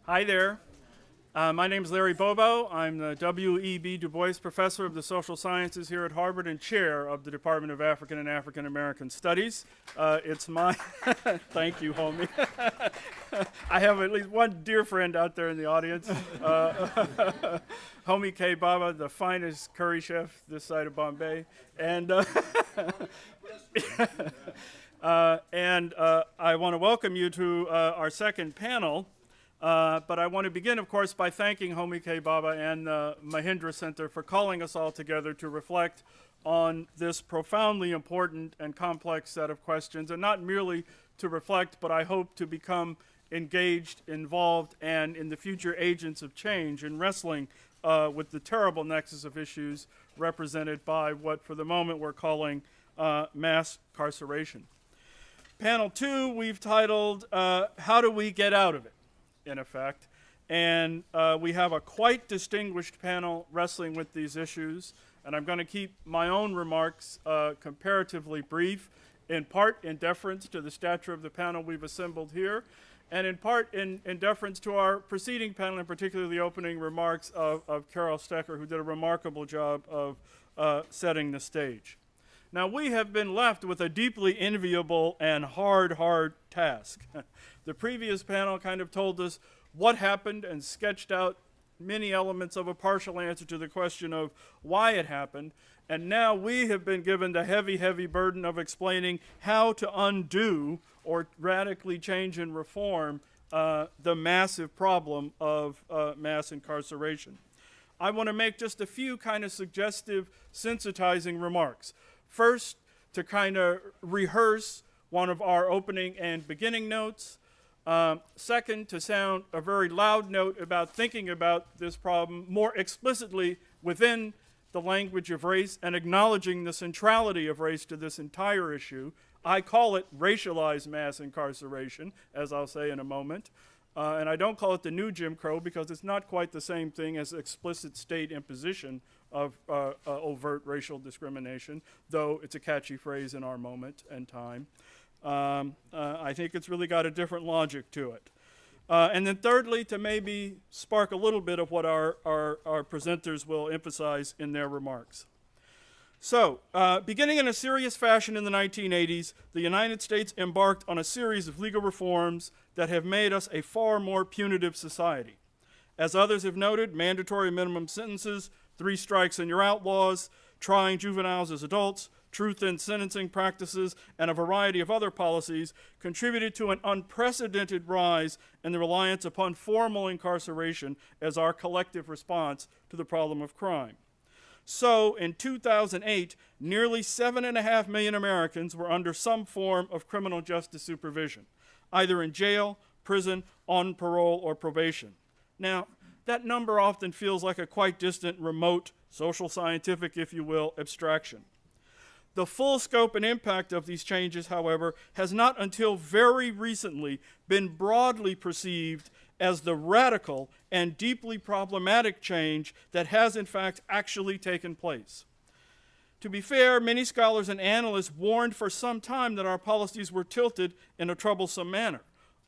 Hi there. My name is Larry Bobo. I'm the W.E.B. Du Bois Professor of the Social Sciences here at Harvard and Chair of the Department of African and African American Studies. It's my, thank you, homie. I have at least one dear friend out there in the audience. Homie K. Baba, the finest curry chef this side of Bombay. And, I want to welcome you to our second panel. But I want to begin, of course, by thanking Homie K. Baba and the Mahindra Center for calling us all together to reflect on this profoundly important and complex set of questions, and not merely to reflect, but I hope to become engaged, involved, and in the future agents of change in wrestling with the terrible nexus of issues represented by what, for the moment, we're calling mass incarceration. Panel 2, we've titled, How Do We Get Out of It? In effect, and we have a quite distinguished panel wrestling with these issues, and I'm going to keep my own remarks comparatively brief, in part in deference to the stature of the panel we've assembled here, and in part in deference to our preceding panel, in particular the opening remarks of Carol Stecker, who did a remarkable job of setting the stage. Now, we have been left with a deeply enviable and hard task. The previous panel kind of told us what happened and sketched out many elements of a partial answer to the question of why it happened. And now we have been given the heavy burden of explaining how to undo or radically change and reform the massive problem of mass incarceration. I want to make just a few kind of suggestive, sensitizing remarks. First, to kind of rehearse one of our opening and beginning notes. Second, to sound a very loud note about thinking about this problem more explicitly within the language of race and acknowledging the centrality of race to this entire issue. I call it racialized mass incarceration, as I'll say in a moment. And I don't call it the new Jim Crow because it's not quite the same thing as explicit state imposition of overt racial discrimination, though it's a catchy phrase in our moment and time. I think it's really got a different logic to it. And then thirdly, to maybe spark a little bit of what our presenters will emphasize in their remarks. So, beginning in a serious fashion in the 1980s, the United States embarked on a series of legal reforms that have made us a far more punitive society. As others have noted, mandatory minimum sentences, 3 strikes and you're outlaws, trying juveniles as adults, truth in sentencing practices, and a variety of other policies contributed to an unprecedented rise in the reliance upon formal incarceration as our collective response to the problem of crime. So, in 2008, nearly 7.5 million Americans were under some form of criminal justice supervision, either in jail, prison, on parole, or probation. Now, that number often feels like a quite distant, remote, social scientific, if you will, abstraction. The full scope and impact of these changes, however, has not until very recently been broadly perceived as the radical and deeply problematic change that has in fact actually taken place. To be fair, many scholars and analysts warned for some time that our policies were tilted in a troublesome manner.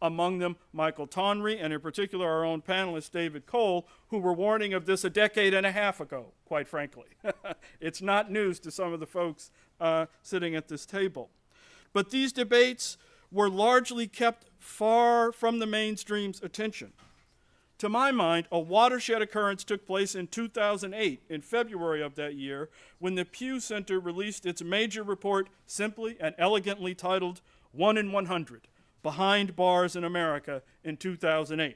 Among them, Michael Tonry, and in particular our own panelist, David Cole, who were warning of this a decade and a half ago, quite frankly. It's not news to some of the folks sitting at this table. But these debates were largely kept far from the mainstream's attention. To my mind, a watershed occurrence took place in 2008, in February of that year, when the Pew Center released its major report, simply and elegantly titled 1 in 100. Behind Bars in America in 2008.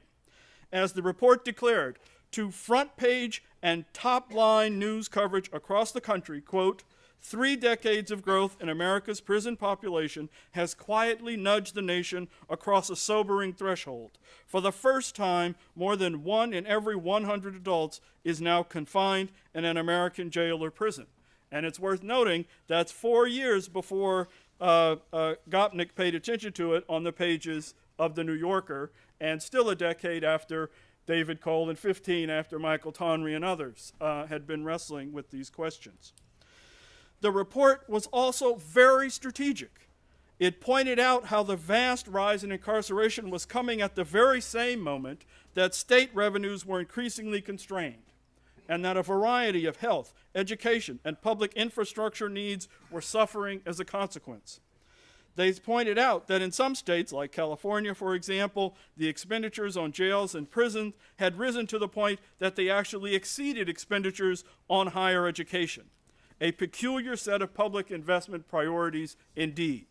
As the report declared, to front page and top line news coverage across the country, quote, 3 decades of growth in America's prison population has quietly nudged the nation across a sobering threshold. For the first time, more than 1 in every 100 adults is now confined in an American jail or prison. And it's worth noting that's 4 years before Gottschalk paid attention to it on the pages of The New Yorker, and still a decade after David Cole and 15 after Michael Tonry and others had been wrestling with these questions. The report was also very strategic. It pointed out how the vast rise in incarceration was coming at the very same moment that state revenues were increasingly constrained, and that a variety of health, education, and public infrastructure needs were suffering as a consequence. They pointed out that in some states, like California, for example, the expenditures on jails and prisons had risen to the point that they actually exceeded expenditures on higher education. A peculiar set of public investment priorities indeed.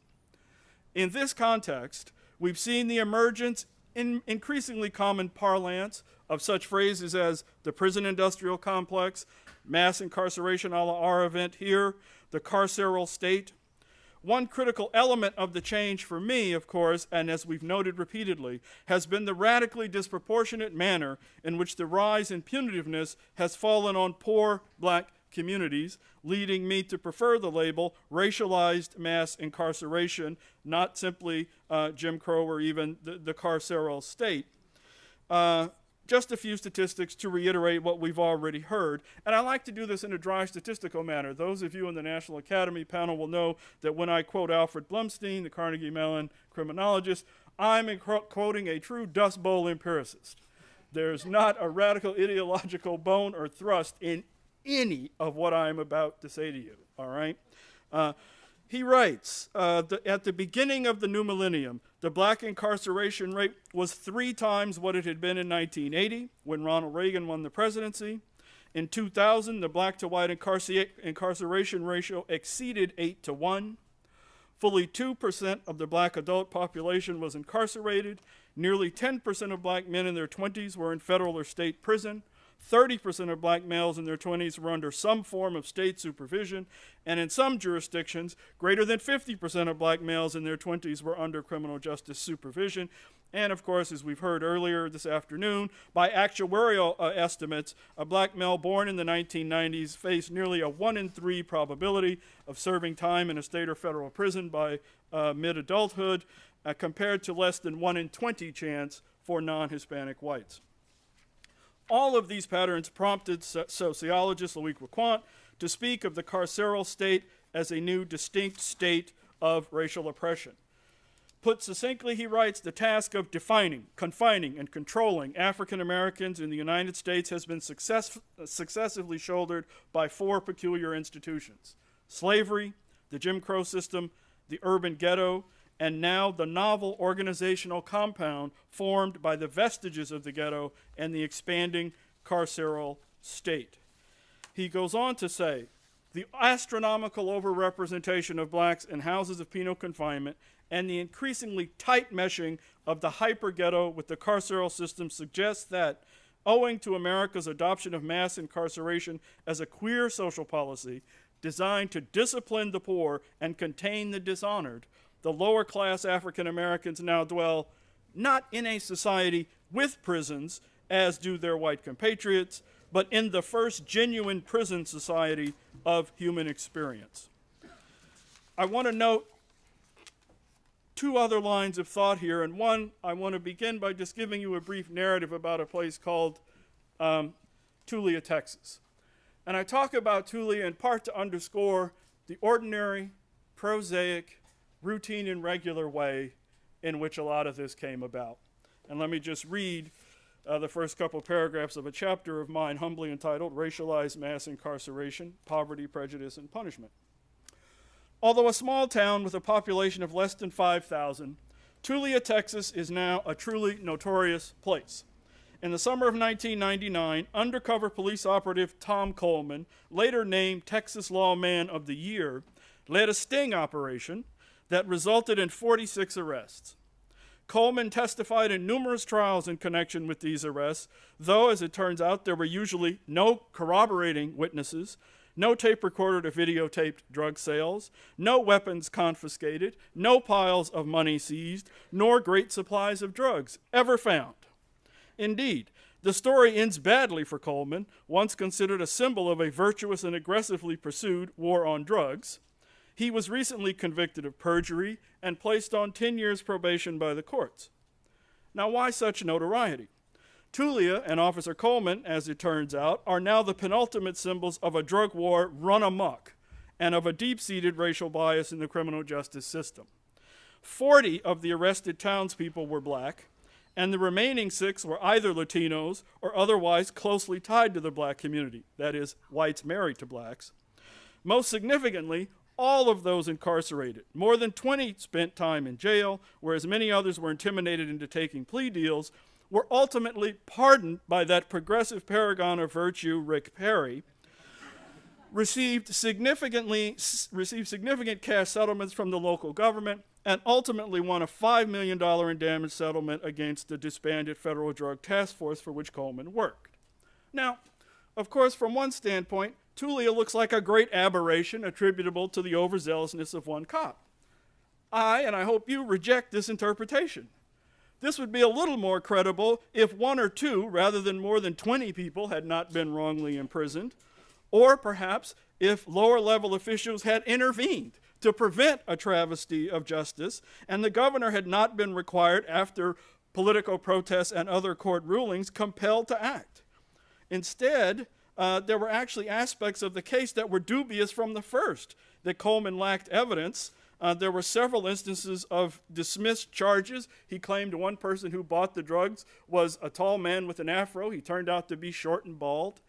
In this context, we've seen the emergence in increasingly common parlance of such phrases as the prison industrial complex, mass incarceration a la our event here, the carceral state. One critical element of the change for me, of course, and as we've noted repeatedly, has been the radically disproportionate manner in which the rise in punitiveness has fallen on poor black communities, leading me to prefer the label racialized mass incarceration, not simply Jim Crow or even the carceral state. Just a few statistics to reiterate what we've already heard. And I like to do this in a dry statistical manner. Those of you in the National Academy panel will know that when I quote Alfred Blumstein, the Carnegie Mellon criminologist, I'm quoting a true Dust Bowl empiricist. There's not a radical ideological bone or thrust in any of what I'm about to say to you, all right? He writes, at the beginning of the new millennium, the black incarceration rate was 3 times what it had been in 1980 when Ronald Reagan won the presidency. In 2000, the black to white incarceration ratio exceeded 8-to-1. Fully 2% of the black adult population was incarcerated. Nearly 10% of black men in their 20s were in federal or state prison. 30% of black males in their 20s were under some form of state supervision, and in some jurisdictions, greater than 50% of black males in their 20s were under criminal justice supervision. And of course, as we've heard earlier this afternoon, by actuarial estimates, a black male born in the 1990s faced nearly a 1 in 3 probability of serving time in a state or federal prison by mid-adulthood, compared to less than 1 in 20 chance for non-Hispanic whites. All of these patterns prompted sociologist Louis Quint to speak of the carceral state as a new distinct state of racial oppression. Put succinctly, he writes, the task of defining, confining, and controlling African Americans in the United States has been successively shouldered by 4 peculiar institutions: slavery, the Jim Crow system, the urban ghetto, and now the novel organizational compound formed by the vestiges of the ghetto and the expanding carceral state. He goes on to say, the astronomical overrepresentation of blacks in houses of penal confinement and the increasingly tight meshing of the hyper-ghetto with the carceral system suggests that, owing to America's adoption of mass incarceration as a queer social policy designed to discipline the poor and contain the dishonored, the lower-class African Americans now dwell not in a society with prisons, as do their white compatriots, but in the first genuine prison society of human experience. I want to note 2 other lines of thought here, and one, I want to begin by just giving you a brief narrative about a place called Tulia, Texas. And I talk about Tulia in part to underscore the ordinary, prosaic, routine and regular way in which a lot of this came about. And let me just read the first couple paragraphs of a chapter of mine humbly entitled Racialized Mass Incarceration, Poverty, Prejudice, and Punishment. Although a small town with a population of less than 5,000, Tulia, Texas is now a truly notorious place. In the summer of 1999, undercover police operative Tom Coleman, later named Texas Lawman of the Year, led a sting operation that resulted in 46 arrests. Coleman testified in numerous trials in connection with these arrests, though, as it turns out, there were usually no corroborating witnesses, no tape recorder to videotape drug sales, no weapons confiscated, no piles of money seized, nor great supplies of drugs ever found. Indeed, the story ends badly for Coleman, once considered a symbol of a virtuous and aggressively pursued war on drugs. He was recently convicted of perjury and placed on 10 years probation by the courts. Now, why such notoriety? Tulia and Officer Coleman, as it turns out, are now the penultimate symbols of a drug war run amok and of a deep-seated racial bias in the criminal justice system. 40 of the arrested townspeople were black, and the remaining 6 were either Latinos or otherwise closely tied to the black community, that is, whites married to blacks. Most significantly, all of those incarcerated, more than 20 spent time in jail, whereas many others were intimidated into taking plea deals, were ultimately pardoned by that progressive paragon of virtue, Rick Perry, received significant cash settlements from the local government, and ultimately won a $5 million in damage settlement against the disbanded Federal Drug Task Force for which Coleman worked. Now, of course, from one standpoint, Tulia looks like a great aberration attributable to the overzealousness of one cop. And I hope you, reject this interpretation. This would be a little more credible if 1 or 2, rather than more than 20 people, had not been wrongly imprisoned, or perhaps if lower-level officials had intervened to prevent a travesty of justice, and the governor had not been required, after political protests and other court rulings, compelled to act. Instead, there were actually aspects of the case that were dubious from the first, that Coleman lacked evidence. There were several instances of dismissed charges. He claimed one person who bought the drugs was a tall man with an afro. He turned out to be short and bald.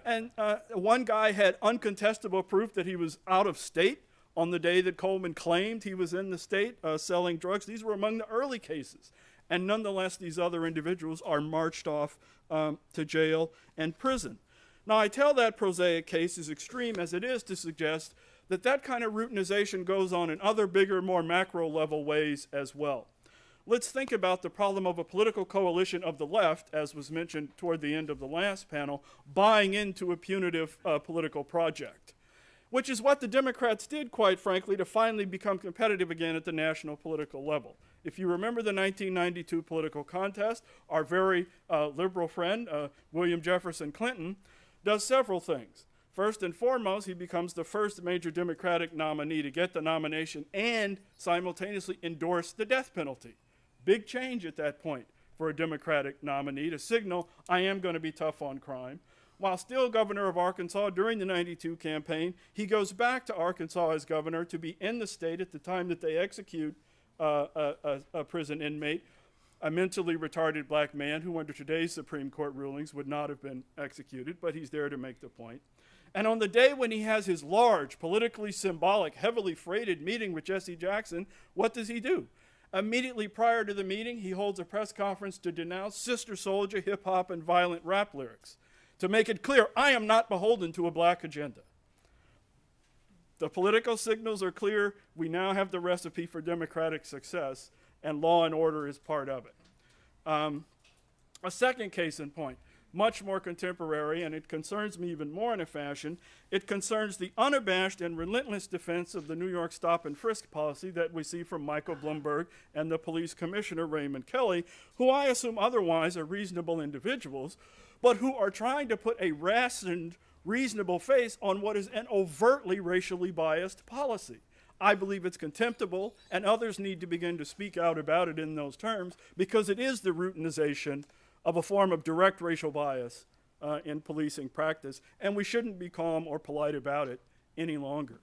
And one guy had uncontestable proof that he was out of state on the day that Coleman claimed he was in the state selling drugs. These were among the early cases. And nonetheless, these other individuals are marched off to jail and prison. Now, I tell that prosaic case, as extreme as it is, to suggest that that kind of routinization goes on in other bigger, more macro-level ways as well. Let's think about the problem of a political coalition of the left, as was mentioned toward the end of the last panel, buying into a punitive political project, which is what the Democrats did, quite frankly, to finally become competitive again at the national political level. If you remember the 1992 political contest, our very liberal friend, William Jefferson Clinton, does several things. First and foremost, he becomes the first major Democratic nominee to get the nomination and simultaneously endorse the death penalty. Big change at that point for a Democratic nominee to signal, I am going to be tough on crime. While still governor of Arkansas during the 92 campaign, he goes back to Arkansas as governor to be in the state at the time that they execute a prison inmate, a mentally retarded black man who under today's Supreme Court rulings would not have been executed, but he's there to make the point. And on the day when he has his large, politically symbolic, heavily freighted meeting with Jesse Jackson, what does he do? Immediately prior to the meeting, he holds a press conference to denounce Sister Souljah, hip-hop, and violent rap lyrics, to make it clear, I am not beholden to a black agenda. The political signals are clear. We now have the recipe for democratic success, and law and order is part of it. A second case in point, much more contemporary, and it concerns me even more in a fashion. It concerns the unabashed and relentless defense of the New York stop and frisk policy that we see from Michael Bloomberg and the police commissioner, Raymond Kelly, who I assume otherwise are reasonable individuals, but who are trying to put a rationed, reasonable face on what is an overtly racially biased policy. I believe it's contemptible, and others need to begin to speak out about it in those terms, because it is the routinization of a form of direct racial bias in policing practice, and we shouldn't be calm or polite about it any longer.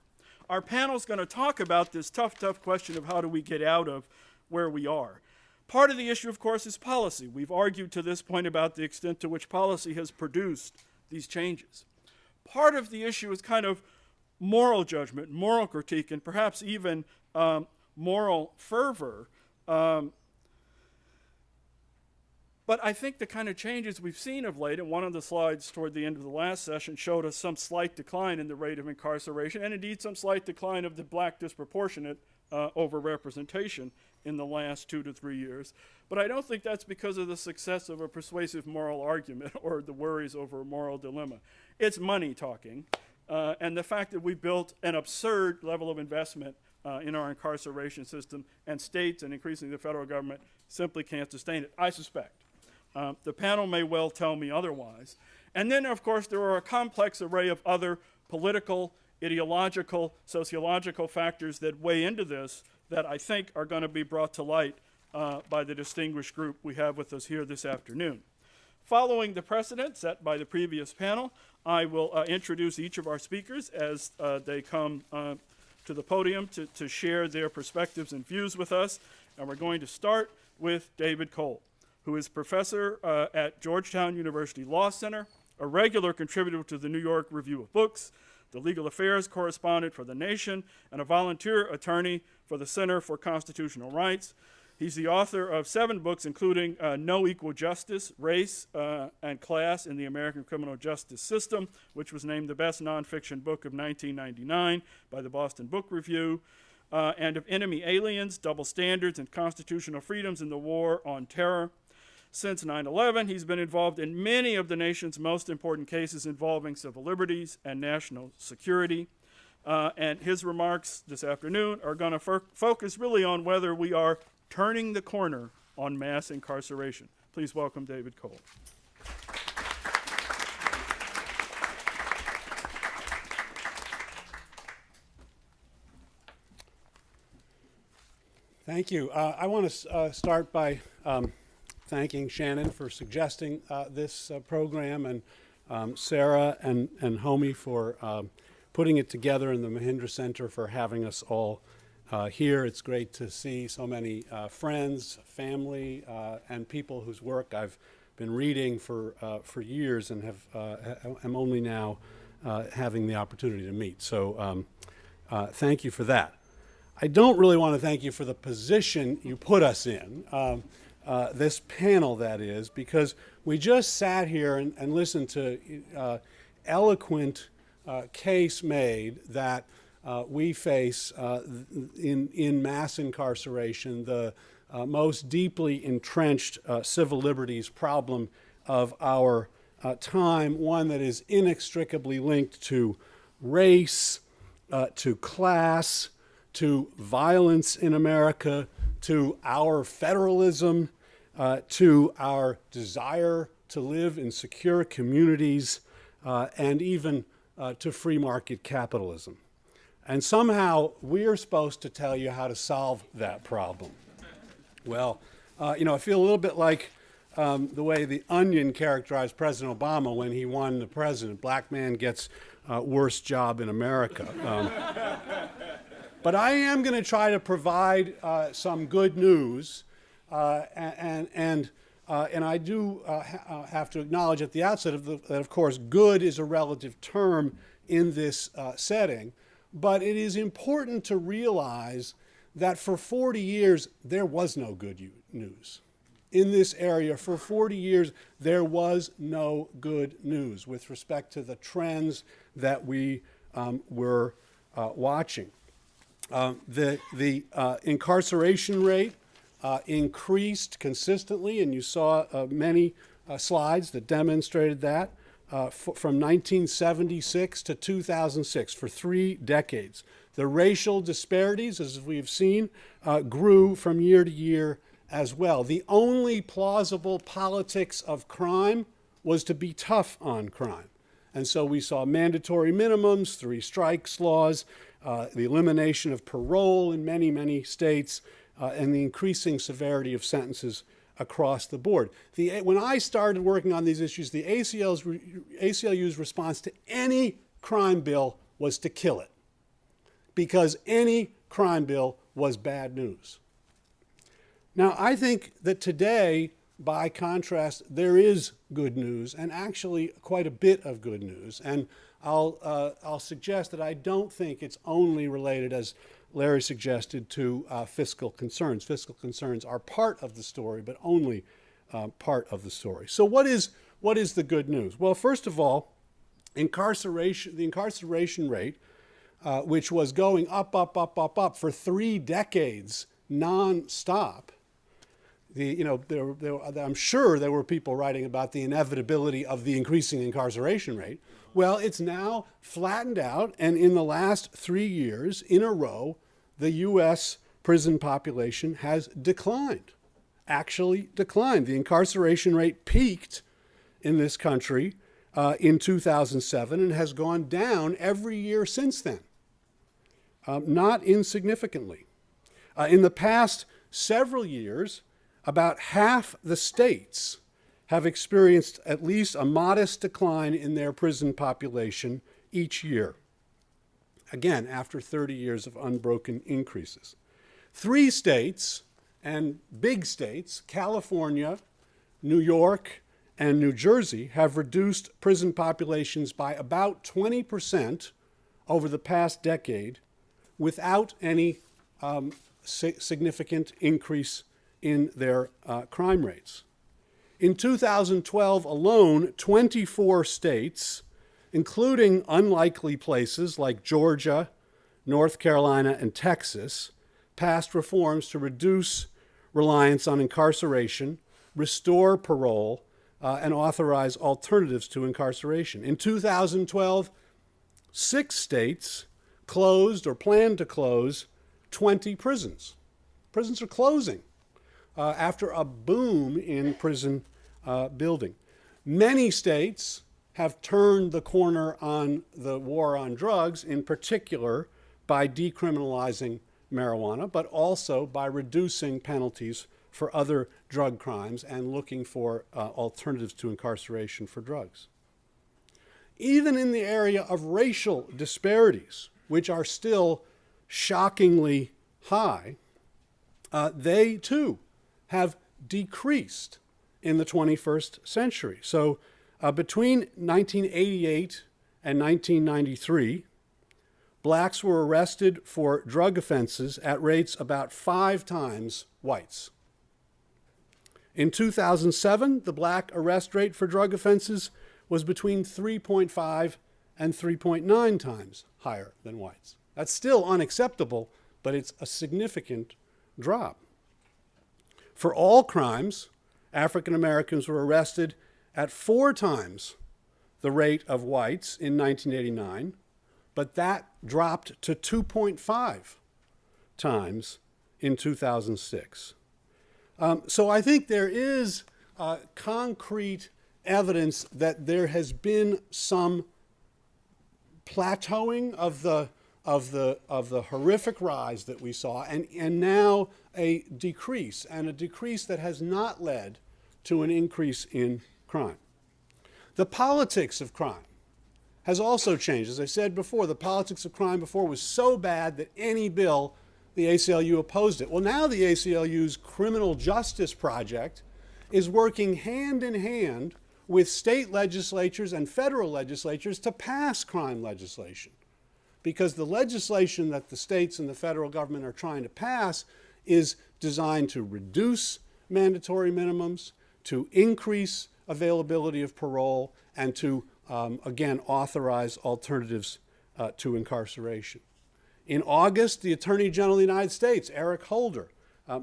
Our panel's going to talk about this tough question of how do we get out of where we are. Part of the issue, of course, is policy. We've argued to this point about the extent to which policy has produced these changes. Part of the issue is kind of moral judgment, moral critique, and perhaps even moral fervor. But I think the kind of changes we've seen of late, and one of the slides toward the end of the last session showed us some slight decline in the rate of incarceration, and indeed some slight decline of the black disproportionate overrepresentation in the last 2 to 3 years. But I don't think that's because of the success of a persuasive moral argument or the worries over a moral dilemma. It's money talking, and the fact that we've built an absurd level of investment in our incarceration system, and states and increasingly the federal government simply can't sustain it, I suspect. The panel may well tell me otherwise. And then, of course, there are a complex array of other political, ideological, sociological factors that weigh into this that I think are going to be brought to light by the distinguished group we have with us here this afternoon. Following the precedent set by the previous panel, I will introduce each of our speakers as they come to the podium to share their perspectives and views with us. And we're going to start with David Cole, who is professor at Georgetown University Law Center, a regular contributor to the New York Review of Books, the legal affairs correspondent for The Nation, and a volunteer attorney for the Center for Constitutional Rights. He's the author of 7 books, including No Equal Justice, Race and Class in the American Criminal Justice System, which was named the best nonfiction book of 1999 by the Boston Book Review, and of Enemy Aliens, Double Standards, and Constitutional Freedoms in the War on Terror. Since 9/11, he's been involved in many of the nation's most important cases involving civil liberties and national security. And his remarks this afternoon are going to focus really on whether we are turning the corner on mass incarceration. Please welcome David Cole. Thank you. I want to start by thanking Shannon for suggesting this program, and Sarah and Homie for putting it together, and the Mahindra Center for having us all here. It's great to see so many friends, family, and people whose work I've been reading for years and am only now having the opportunity to meet. So thank you for that. I don't really want to thank you for the position you put us in, this panel that is, because we just sat here and listened to eloquent case made that we face in mass incarceration the most deeply entrenched civil liberties problem of our time, one that is inextricably linked to race, to class, to violence in America, to our federalism, to our desire to live in secure communities, and even to free market capitalism. And somehow we're supposed to tell you how to solve that problem. Well, I feel a little bit like the way The Onion characterized President Obama when he won the president. Black man gets worst job in America. But I am going to try to provide some good news, and I do have to acknowledge at the outset that, of course, good is a relative term in this setting. But it is important to realize that for 40 years, there was no good news. In this area, for 40 years, there was no good news with respect to the trends that we were watching. The incarceration rate increased consistently, and you saw many slides that demonstrated that. From 1976 to 2006, for 3 decades. The racial disparities, as we've seen, grew from year to year as well. The only plausible politics of crime was to be tough on crime. And so we saw mandatory minimums, 3 strikes laws, the elimination of parole in many, many states, and the increasing severity of sentences across the board. When I started working on these issues, the ACLU's response to any crime bill was to kill it, because any crime bill was bad news. Now, I think that today, by contrast, there is good news, and actually quite a bit of good news. And I'll suggest that I don't think it's only related, as Larry suggested, to fiscal concerns. Fiscal concerns are part of the story, but only part of the story. So what is the good news? Well, first of all, the incarceration rate, which was going up for 3 decades nonstop. I'm sure there were people writing about the inevitability of the increasing incarceration rate. Well, it's now flattened out, and in the last 3 years in a row, the U.S. prison population has declined, actually declined. The incarceration rate peaked in this country in 2007 and has gone down every year since then, not insignificantly. In the past several years, about half the states have experienced at least a modest decline in their prison population each year. again, after 30 years of unbroken increases. 3 states, and big states, California, New York, and New Jersey, have reduced prison populations by about 20% over the past decade without any significant increase in their crime rates. In 2012 alone, 24 states, including unlikely places like Georgia, North Carolina, and Texas, passed reforms to reduce reliance on incarceration, restore parole, and authorize alternatives to incarceration. In 2012, 6 states closed or planned to close 20 prisons. Prisons are closing after a boom in prison building. Many states have turned the corner on the war on drugs, in particular by decriminalizing marijuana, but also by reducing penalties for other drug crimes and looking for alternatives to incarceration for drugs. Even in the area of racial disparities, which are still shockingly high, they too have decreased in the 21st century. So between 1988 and 1993, blacks were arrested for drug offenses at rates about 5 times whites. In 2007, the black arrest rate for drug offenses was between 3.5 and 3.9 times higher than whites. That's still unacceptable, but it's a significant drop. For all crimes, African Americans were arrested at 4 times the rate of whites in 1989, but that dropped to 2.5 times in 2006. So I think there is concrete evidence that there has been some plateauing of the horrific rise that we saw, and now a decrease that has not led to an increase in crime. The politics of crime has also changed. As I said before, the politics of crime before was so bad that any bill, the ACLU opposed it. Well, now the ACLU's Criminal Justice Project is working hand in hand with state legislatures and federal legislatures to pass crime legislation. Because the legislation that the states and the federal government are trying to pass is designed to reduce mandatory minimums, to increase availability of parole, and to, again, authorize alternatives to incarceration. In August, the Attorney General of the United States, Eric Holder,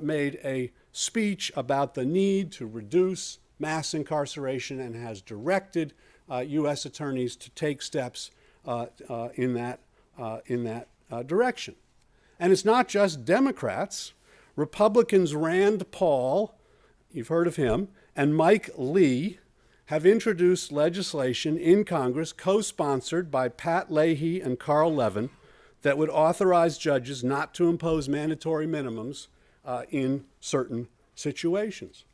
made a speech about the need to reduce mass incarceration and has directed U.S. attorneys to take steps in that direction. And it's not just Democrats. Republicans Rand Paul, you've heard of him, and Mike Lee have introduced legislation in Congress co-sponsored by Pat Leahy and Carl Levin that would authorize judges not to impose mandatory minimums in certain situations.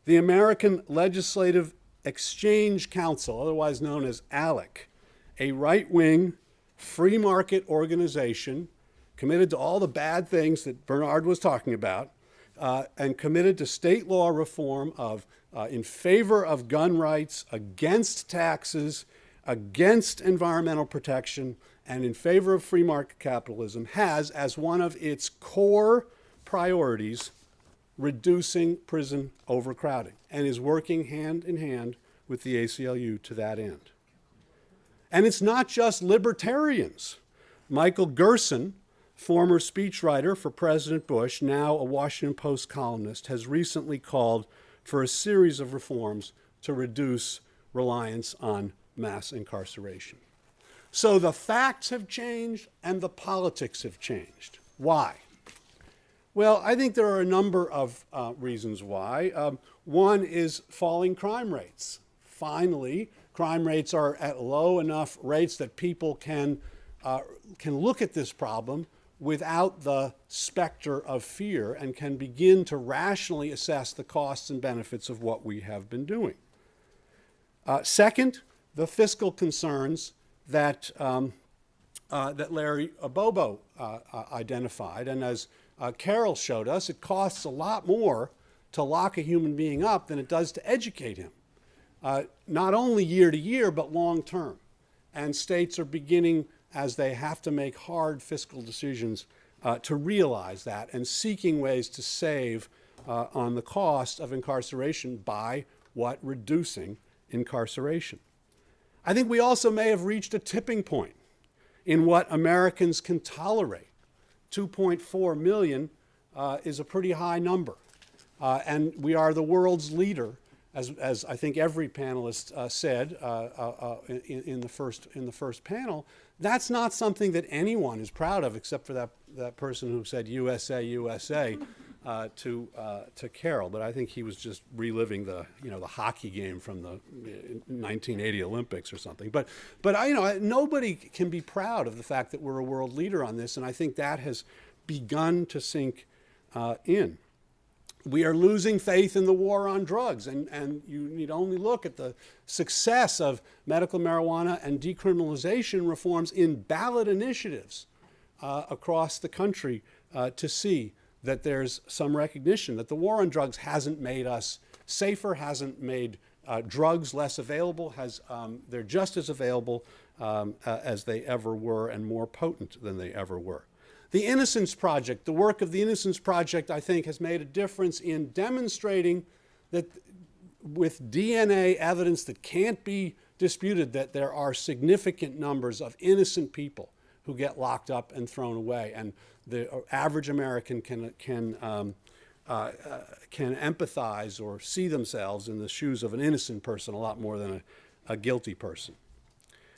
The American Legislative Exchange Council, otherwise known as ALEC, a right-wing free market organization committed to all the bad things that Bernard was talking about, and committed to state law reform in favor of gun rights, against taxes, against environmental protection, and in favor of free market capitalism, has as one of its core priorities reducing prison overcrowding, and is working hand in hand with the ACLU to that end. And it's not just libertarians. Michael Gerson, former speechwriter for President Bush, now a Washington Post columnist, has recently called for a series of reforms to reduce reliance on mass incarceration. So the facts have changed and the politics have changed. Why? Well, I think there are a number of reasons why. One is falling crime rates. Finally, crime rates are at low enough rates that people can look at this problem without the specter of fear and can begin to rationally assess the costs and benefits of what we have been doing. Second, the fiscal concerns that that Larry Bobo identified. And as Carol showed us, it costs a lot more to lock a human being up than it does to educate him, not only year to year, but long term. And states are beginning, as they have to make hard fiscal decisions, to realize that and seeking ways to save on the cost of incarceration by what? Reducing incarceration. I think we also may have reached a tipping point in what Americans can tolerate. 2.4 million is a pretty high number. And we are the world's leader, as I think every panelist said in the first panel. That's not something that anyone is proud of, except for that person who said USA, USA to Carol. But I think he was just reliving the hockey game from the 1980 Olympics or something. But nobody can be proud of the fact that we're a world leader on this, and I think that has begun to sink in. We are losing faith in the war on drugs, and you need only look at the success of medical marijuana and decriminalization reforms in ballot initiatives across the country to see that there's some recognition that the war on drugs hasn't made us safer, hasn't made drugs less available, they're just as available as they ever were and more potent than they ever were. The Innocence Project, the work of the Innocence Project, I think, has made a difference in demonstrating that with DNA evidence that can't be disputed, that there are significant numbers of innocent people who get locked up and thrown away. And the average American can empathize or see themselves in the shoes of an innocent person a lot more than a guilty person.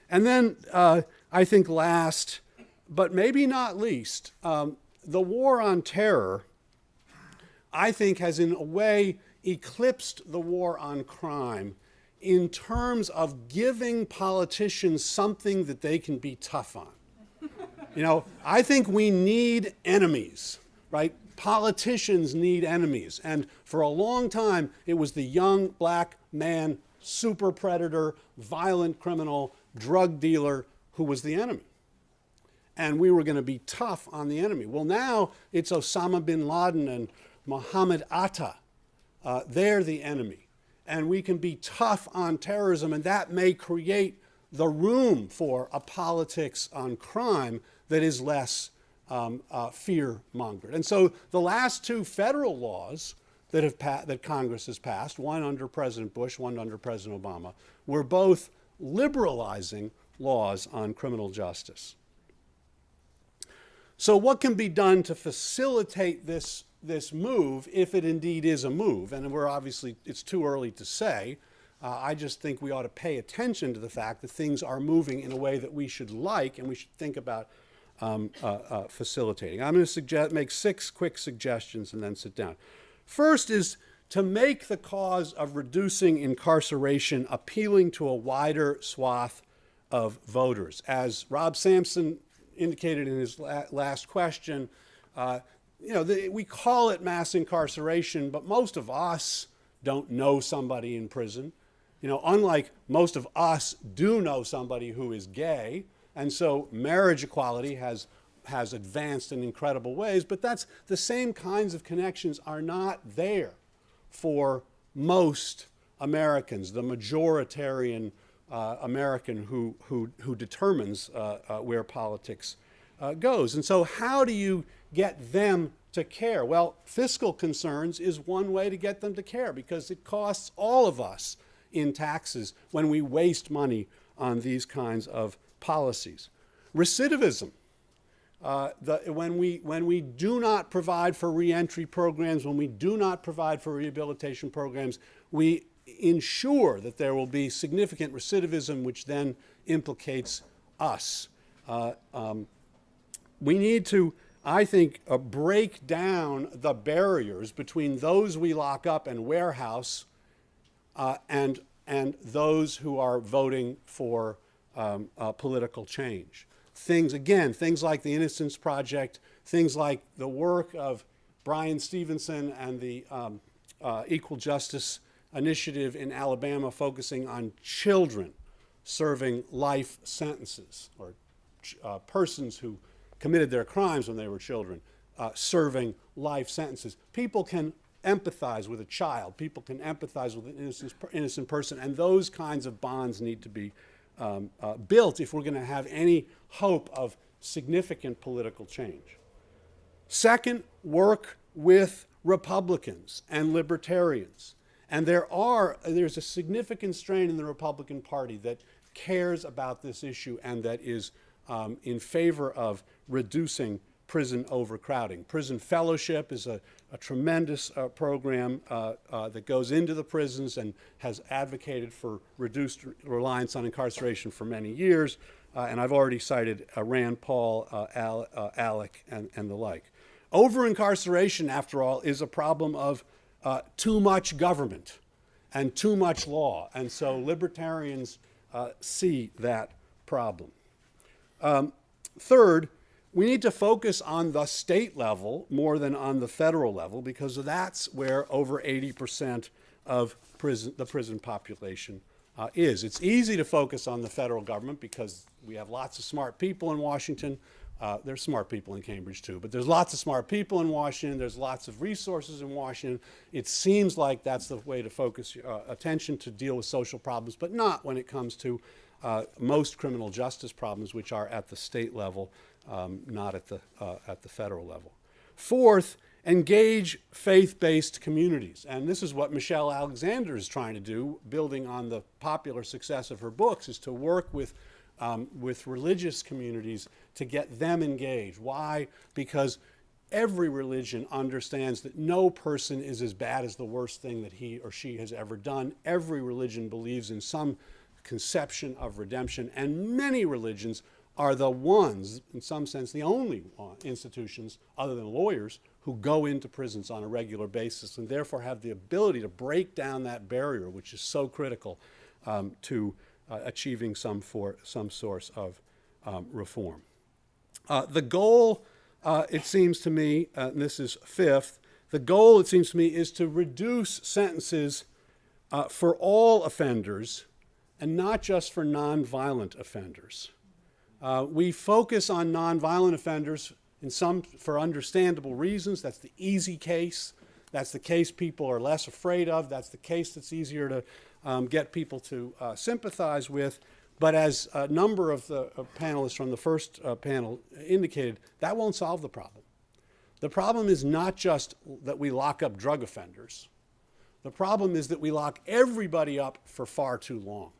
And then I think last, but maybe not least, the war on terror, I think, has in a way eclipsed the war on crime in terms of giving politicians something that they can be tough on. I think we need enemies, right? Politicians need enemies. And for a long time, it was the young black man, super predator, violent criminal, drug dealer who was the enemy. And we were going to be tough on the enemy. Well, now it's Osama bin Laden and Mohammed Atta. They're the enemy. And we can be tough on terrorism, and that may create the room for a politics on crime that is less fear-mongered. And so the last two federal laws that Congress has passed, one under President Bush, one under President Obama, were both liberalizing laws on criminal justice. So what can be done to facilitate this move, if it indeed is a move? And it's too early to say. I just think we ought to pay attention to the fact that things are moving in a way that we should like, and we should think about facilitating. I'm going to make 6 quick suggestions and then sit down. First is to make the cause of reducing incarceration appealing to a wider swath of voters. As Rob Sampson indicated in his last question, we call it mass incarceration, but most of us don't know somebody in prison. Unlike most of us do know somebody who is gay, and so marriage equality has advanced in incredible ways, but that's the same kinds of connections are not there for most Americans, the majoritarian American who determines where politics goes. And so how do you get them to care? Well, fiscal concerns is one way to get them to care, because it costs all of us in taxes when we waste money on these kinds of policies. Recidivism. When we do not provide for reentry programs, when we do not provide for rehabilitation programs, we ensure that there will be significant recidivism, which then implicates us. We need to, I think, break down the barriers between those we lock up and warehouse and those who are voting for political change. Things like the Innocence Project, things like the work of Brian Stevenson and the Equal Justice Initiative in Alabama, focusing on children serving life sentences, or persons who committed their crimes when they were children serving life sentences. People can empathize with a child. People can empathize with an innocent person, and those kinds of bonds need to be built if we're going to have any hope of significant political change. Second, work with Republicans and libertarians. And there's a significant strain in the Republican Party that cares about this issue and that is in favor of reducing prison overcrowding. Prison fellowship is a tremendous program that goes into the prisons and has advocated for reduced reliance on incarceration for many years. And I've already cited Rand Paul, Alec, and the like. Over-incarceration, after all, is a problem of too much government and too much law. And so libertarians see that problem. Third, we need to focus on the state level more than on the federal level, because that's where over 80% of the prison population is. It's easy to focus on the federal government because we have lots of smart people in Washington. There's smart people in Cambridge too, but there's lots of smart people in Washington. There's lots of resources in Washington. It seems like that's the way to focus attention to deal with social problems, but not when it comes to most criminal justice problems, which are at the state level, not at the federal level. Fourth, engage faith-based communities. And this is what Michelle Alexander is trying to do, building on the popular success of her books, is to work with religious communities to get them engaged. Why? Because every religion understands that no person is as bad as the worst thing that he or she has ever done. Every religion believes in some conception of redemption, and many religions are the ones, in some sense, the only institutions, other than lawyers, who go into prisons on a regular basis and therefore have the ability to break down that barrier, which is so critical to achieving some source of reform. The goal, it seems to me, and this is fifth, the goal, it seems to me, is to reduce sentences for all offenders and not just for nonviolent offenders. We focus on nonviolent offenders for understandable reasons. That's the easy case. That's the case people are less afraid of. That's the case that's easier to get people to sympathize with. But as a number of the panelists from the first panel indicated, that won't solve the problem. The problem is not just that we lock up drug offenders. The problem is that we lock everybody up for far too long.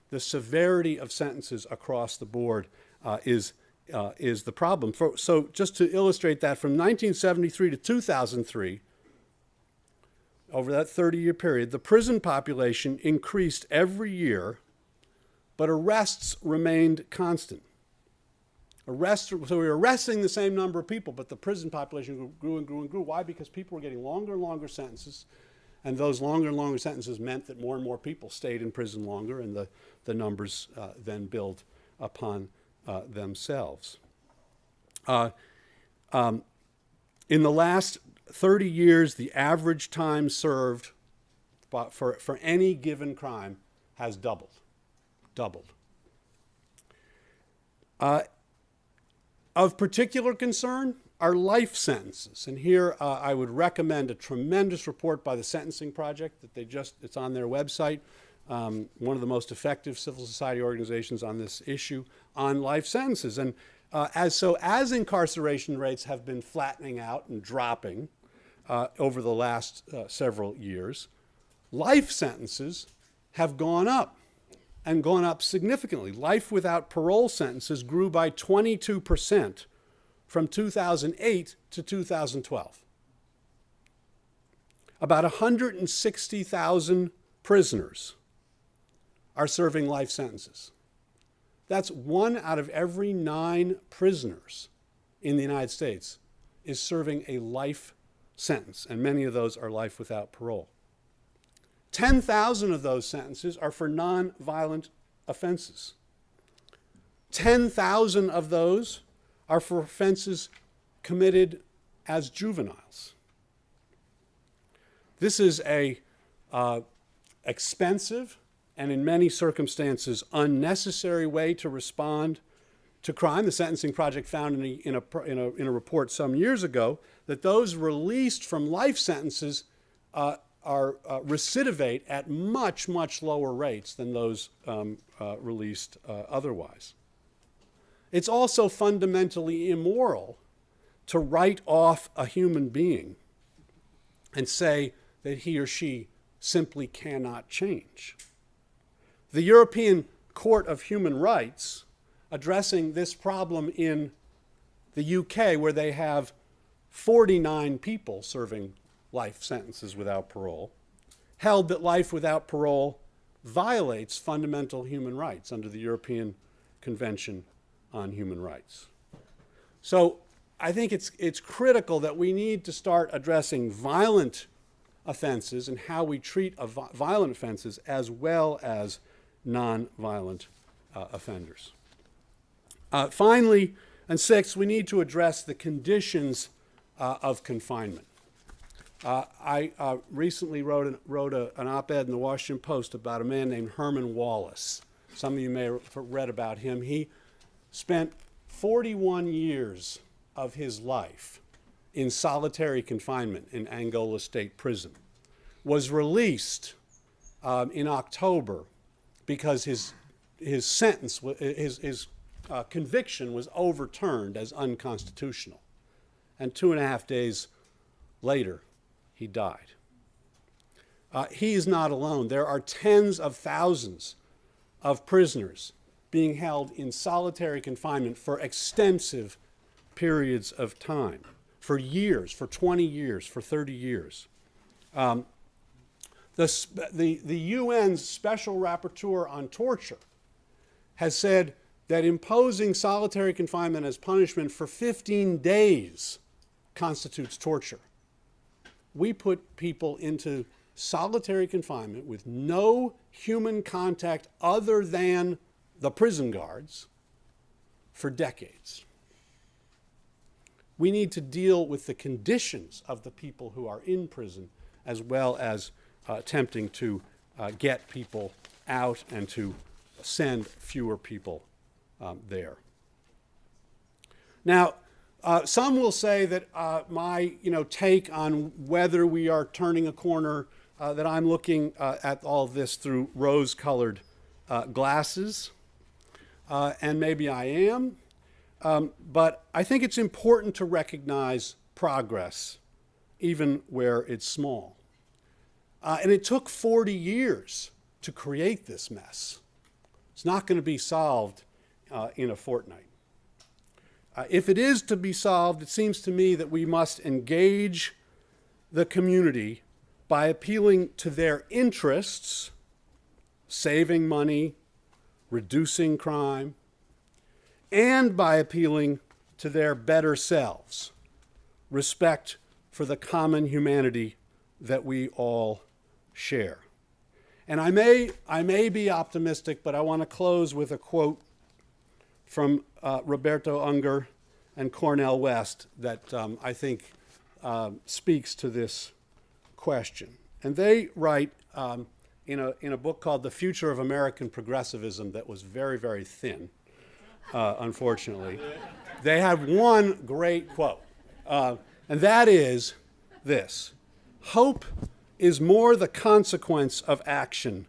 The severity of sentences across the board is the problem. So just to illustrate that, from 1973 to 2003, over that 30-year period, the prison population increased every year, but arrests remained constant. So we were arresting the same number of people, but the prison population grew and grew and grew. Why? Because people were getting longer and longer sentences, and those longer and longer sentences meant that more and more people stayed in prison longer, and the numbers then build upon themselves. In the last 30 years, the average time served for any given crime has doubled. Of particular concern are life sentences. And here I would recommend a tremendous report by the Sentencing Project that it's on their website, one of the most effective civil society organizations on this issue on life sentences. And as incarceration rates have been flattening out and dropping over the last several years, life sentences have gone up, and gone up significantly. Life without parole sentences grew by 22% from 2008 to 2012. About 160,000 prisoners are serving life sentences. That's 1 out of every 9 prisoners in the United States is serving a life sentence, and many of those are life without parole. 10,000 of those sentences are for nonviolent offenses. 10,000 of those are for offenses committed as juveniles. This is a expensive and in many circumstances unnecessary way to respond to crime. The Sentencing Project found in a report some years ago that those released from life sentences recidivate at much, much lower rates than those released otherwise. It's also fundamentally immoral to write off a human being and say that he or she simply cannot change. The European Court of Human Rights, addressing this problem in the UK, where they have 49 people serving life sentences without parole, held that life without parole violates fundamental human rights under the European Convention on Human Rights. So I think it's critical that we need to start addressing violent offenses and how we treat violent offenses as well as non-violent offenders. Finally, and sixth, we need to address the conditions of confinement. I recently wrote an op-ed in the Washington Post about a man named Herman Wallace. Some of you may have read about him. He spent 41 years of his life in solitary confinement in Angola State Prison, was released in October because his sentence, his conviction was overturned as unconstitutional. And 2.5 days later, he died. He is not alone. There are tens of thousands of prisoners being held in solitary confinement for extensive periods of time, for years, for 20 years, for 30 years. The UN's Special Rapporteur on Torture has said that imposing solitary confinement as punishment for 15 days constitutes torture. We put people into solitary confinement with no human contact other than the prison guards for decades. We need to deal with the conditions of the people who are in prison, as well as attempting to get people out and to send fewer people there. Now, some will say that my take on whether we are turning a corner, that I'm looking at all this through rose-colored glasses, and maybe I am. But I think it's important to recognize progress, even where it's small. And it took 40 years to create this mess. It's not going to be solved in a fortnight. If it is to be solved, it seems to me that we must engage the community by appealing to their interests, saving money, reducing crime, and by appealing to their better selves, respect for the common humanity that we all share. And I may be optimistic, but I want to close with a quote from Roberto Unger and Cornel West that I think speaks to this question. And they write in a book called The Future of American Progressivism that was very, very thin, unfortunately. They have one great quote, and that is this: hope is more the consequence of action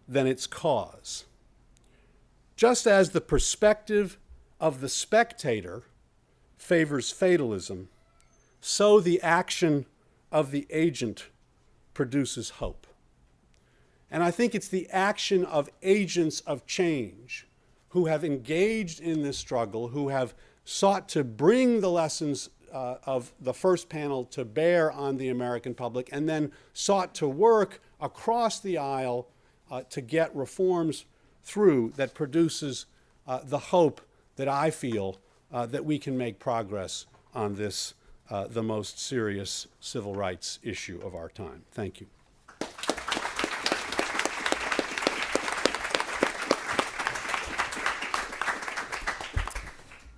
than its cause. Just as the perspective of the spectator favors fatalism, so the action of the agent produces hope. And I think it's the action of agents of change who have engaged in this struggle, who have sought to bring the lessons of the first panel to bear on the American public, and then sought to work across the aisle to get reforms through that produces the hope that I feel that we can make progress on this, the most serious civil rights issue of our time. Thank you.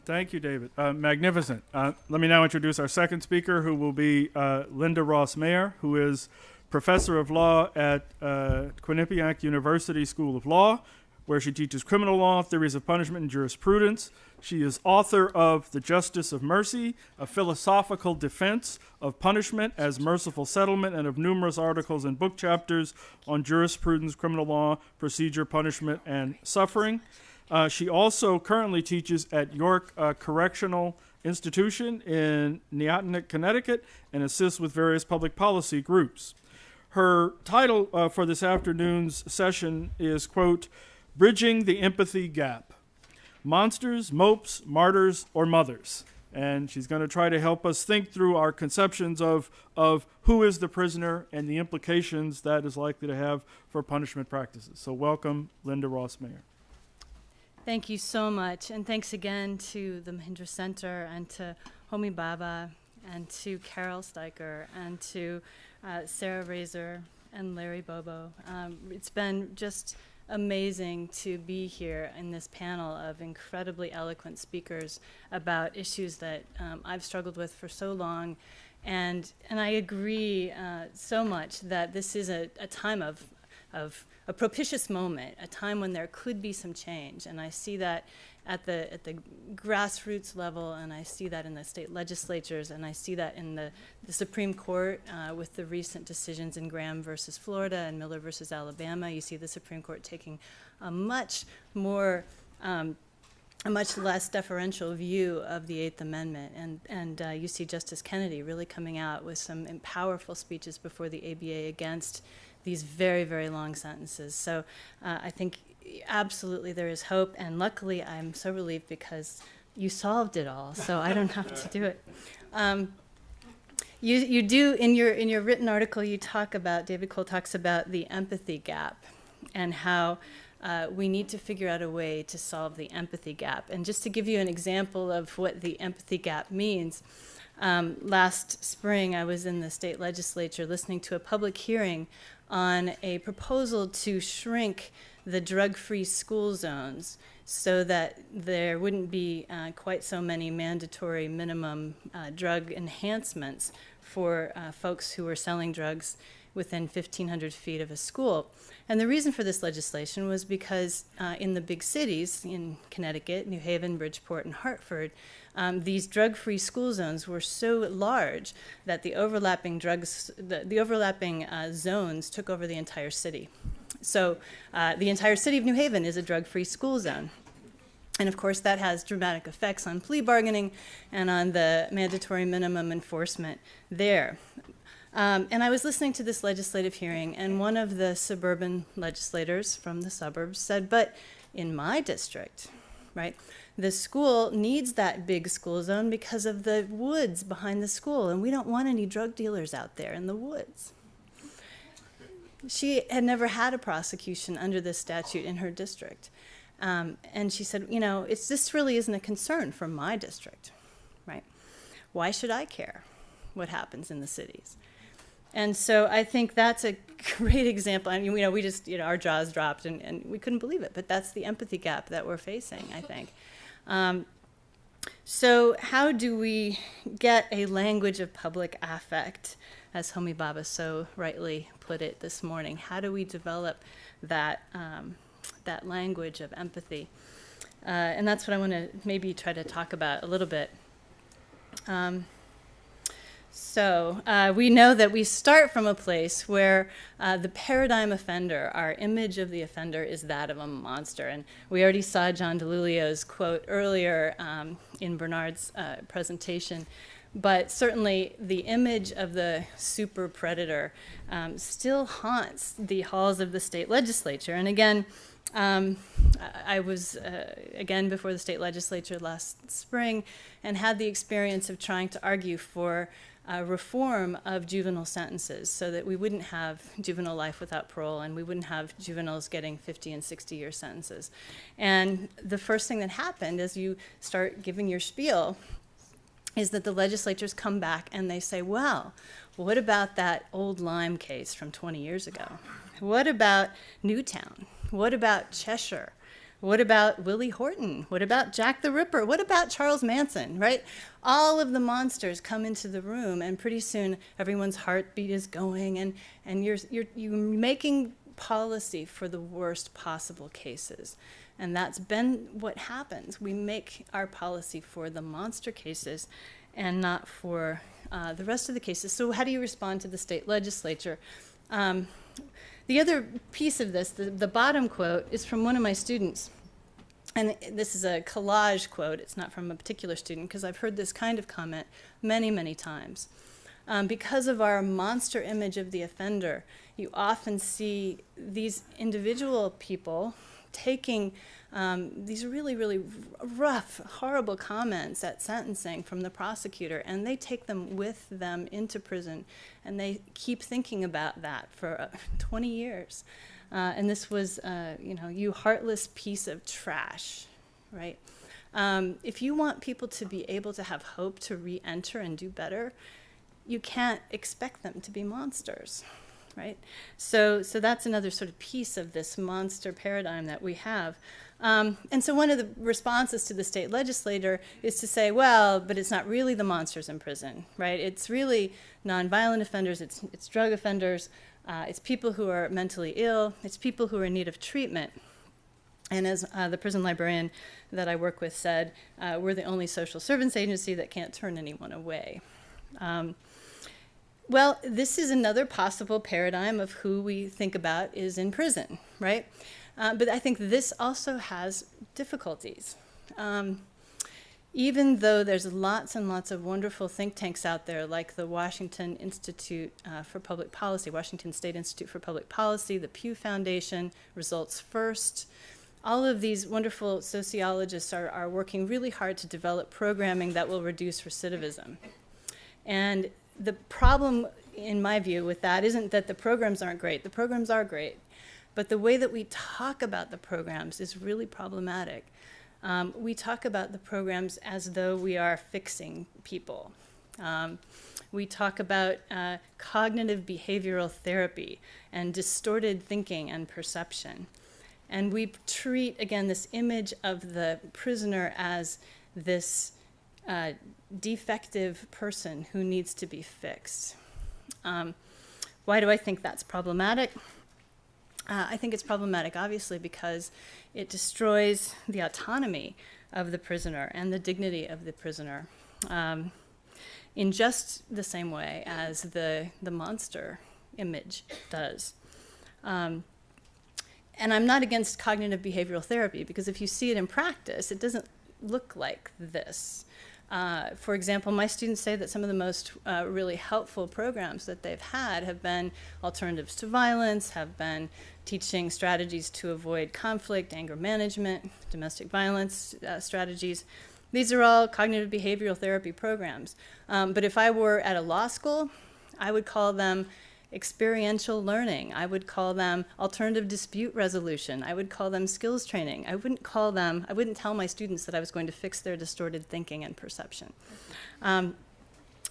Thank you, David. Magnificent. Let me now introduce our second speaker, who will be Linda Ross Meyer, who is professor of law at Quinnipiac University School of Law. where she teaches criminal law, theories of punishment, and jurisprudence. She is author of The Justice of Mercy, a philosophical defense of punishment as merciful settlement, and of numerous articles and book chapters on jurisprudence, criminal law, procedure, punishment, and suffering. She also currently teaches at York Correctional Institution in Neotank, Connecticut, and assists with various public policy groups. Her title for this afternoon's session is, quote, Bridging the Empathy Gap. Monsters, mopes, martyrs, or mothers. And she's going to try to help us think through our conceptions of who is the prisoner and the implications that is likely to have for punishment practices. So welcome, Linda Ross Meyer. Thank you so much. And thanks again to the Mahindra Center and to Homi Bhabha and to Carol Steicher and to Sarah Razor and Larry Bobo. It's been just amazing to be here in this panel of incredibly eloquent speakers about issues that I've struggled with for so long. And I agree so much that this is a time of a propitious moment, a time when there could be some change. And I see that at the grassroots level, and I see that in the state legislatures, and I see that in the Supreme Court with the recent decisions in Graham versus Florida and Miller versus Alabama. You see the Supreme Court taking a much less deferential view of the Eighth Amendment, and you see Justice Kennedy really coming out with some powerful speeches before the ABA against these very, very long sentences. So I think absolutely there is hope, and luckily I'm so relieved because you solved it all, so I don't have to do it. You do, in your written article, you talk about, David Cole talks about the empathy gap and how we need to figure out a way to solve the empathy gap. And just to give you an example of what the empathy gap means, last spring I was in the state legislature listening to a public hearing on a proposal to shrink the drug-free school zones so that there wouldn't be quite so many mandatory minimum drug enhancements for folks who were selling drugs within 1,500 feet of a school. And the reason for this legislation was because in the big cities, in Connecticut, New Haven, Bridgeport, and Hartford, these drug-free school zones were so large that the overlapping zones took over the entire city. So the entire city of New Haven is a drug-free school zone. And of course, that has dramatic effects on plea bargaining and on the mandatory minimum enforcement there. And I was listening to this legislative hearing, and one of the suburban legislators from the suburbs said, but in my district, right, the school needs that big school zone because of the woods behind the school, and we don't want any drug dealers out there in the woods. She had never had a prosecution under this statute in her district. And she said, you know, this really isn't a concern for my district, right? Why should I care what happens in the cities? And so I think that's a great example. I mean, we just, our jaws dropped and we couldn't believe it, but that's the empathy gap that we're facing, I think. So how do we get a language of public affect, as Homi Bhabha so rightly put it this morning? How do we develop that, that language of empathy? And that's what I want to maybe try to talk about a little bit. So we know that we start from a place where the paradigm offender, our image of the offender, is that of a monster. And we already saw John DeLulio's quote earlier in Bernard's presentation. But certainly the image of the super predator still haunts the halls of the state legislature. And again, I was, again, before the state legislature last spring and had the experience of trying to argue for reform of juvenile sentences so that we wouldn't have juvenile life without parole and we wouldn't have juveniles getting 50 and 60-year sentences. And the first thing that happened as you start giving your spiel is that the legislatures come back and they say, well, what about that old Lyme case from 20 years ago? What about Newtown? What about Cheshire? What about Willie Horton? What about Jack the Ripper? What about Charles Manson, right? All of the monsters come into the room, and pretty soon everyone's heartbeat is going, and you're making policy for the worst possible cases. And that's been what happens. We make our policy for the monster cases and not for the rest of the cases. So how do you respond to the state legislature? The other piece of this, the bottom quote, is from one of my students. And this is a collage quote. It's not from a particular student, because I've heard this kind of comment many, many times. Because of our monster image of the offender, you often see these individual people taking these really, really rough, horrible comments at sentencing from the prosecutor, and they take them with them into prison, and they keep thinking about that for 20 years. And this was, you heartless piece of trash, right? If you want people to be able to have hope to re-enter and do better, you can't expect them to be monsters, right? So that's another sort of piece of this monster paradigm that we have. And so one of the responses to the state legislator is to say, well, but it's not really the monsters in prison, right? It's really nonviolent offenders, it's drug offenders, it's people who are mentally ill, it's people who are in need of treatment. And as the prison librarian that I work with said, we're the only social services agency that can't turn anyone away. Well, this is another possible paradigm of who we think about is in prison, right? But I think this also has difficulties. Even though there's lots and lots of wonderful think tanks out there, like the Washington Institute for Public Policy, Washington State Institute for Public Policy, the Pew Foundation, Results First, all of these wonderful sociologists are working really hard to develop programming that will reduce recidivism. And the problem, in my view, with that isn't that the programs aren't great. The programs are great. But the way that we talk about the programs is really problematic. We talk about the programs as though we are fixing people. We talk about cognitive behavioral therapy and distorted thinking and perception. And we treat, again, this image of the prisoner as this defective person who needs to be fixed. Why do I think that's problematic? I think it's problematic, obviously, because it destroys the autonomy of the prisoner and the dignity of the prisoner in just the same way as the monster image does. And I'm not against cognitive behavioral therapy, because if you see it in practice, it doesn't look like this. For example, my students say that some of the most really helpful programs that they've had have been alternatives to violence, have been teaching strategies to avoid conflict, anger management, domestic violence strategies. These are all cognitive behavioral therapy programs. But if I were at a law school, I would call them experiential learning. I would call them alternative dispute resolution. I would call them skills training. I wouldn't tell my students that I was going to fix their distorted thinking and perception.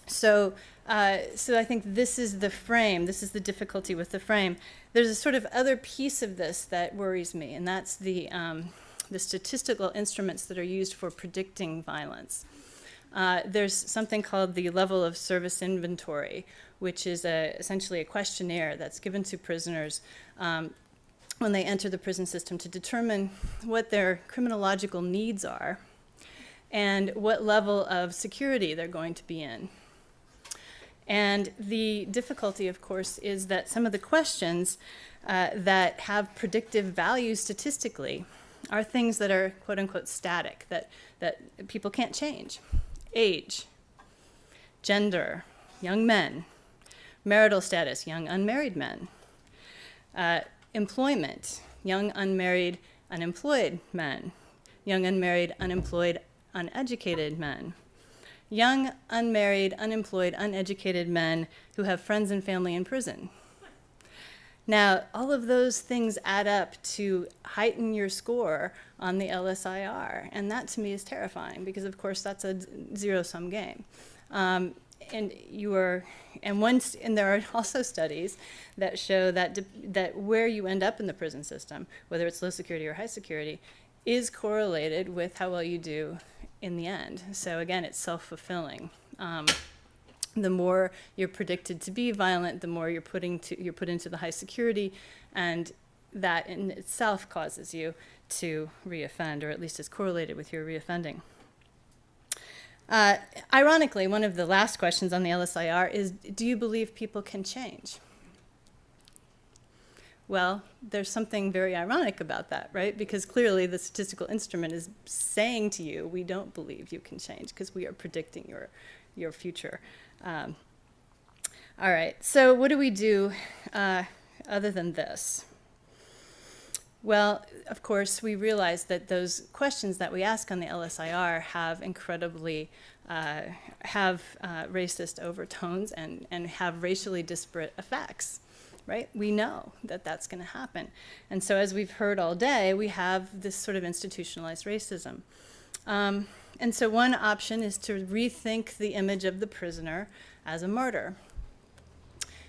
So I think this is the frame. This is the difficulty with the frame. There's a sort of other piece of this that worries me, and that's the statistical instruments that are used for predicting violence. There's something called the level of service inventory, which is essentially a questionnaire that's given to prisoners when they enter the prison system to determine what their criminological needs are and what level of security they're going to be in. And the difficulty, of course, is that some of the questions that have predictive value statistically are things that are quote-unquote static, that people can't change. Age, gender, young men, marital status, young unmarried men, employment, young unmarried unemployed men, young unmarried unemployed uneducated men, young unmarried unemployed uneducated men who have friends and family in prison. Now, all of those things add up to heighten your score on the LSIR, and that to me is terrifying because, of course, that's a zero-sum game. And there are also studies that show that where you end up in the prison system, whether it's low security or high security, is correlated with how well you do in the end. So again, it's self-fulfilling. the more you're predicted to be violent, the more you're put into the high security, and that in itself causes you to reoffend, or at least is correlated with your reoffending. Ironically, one of the last questions on the LSIR is, do you believe people can change? Well, there's something very ironic about that, right? Because clearly the statistical instrument is saying to you, we don't believe you can change because we are predicting your future. All right, so what do we do other than this? Well, of course, we realize that those questions that we ask on the LSIR have incredibly, racist overtones and have racially disparate effects, right? We know that that's going to happen. And so as we've heard all day, we have this sort of institutionalized racism. And so one option is to rethink the image of the prisoner as a martyr.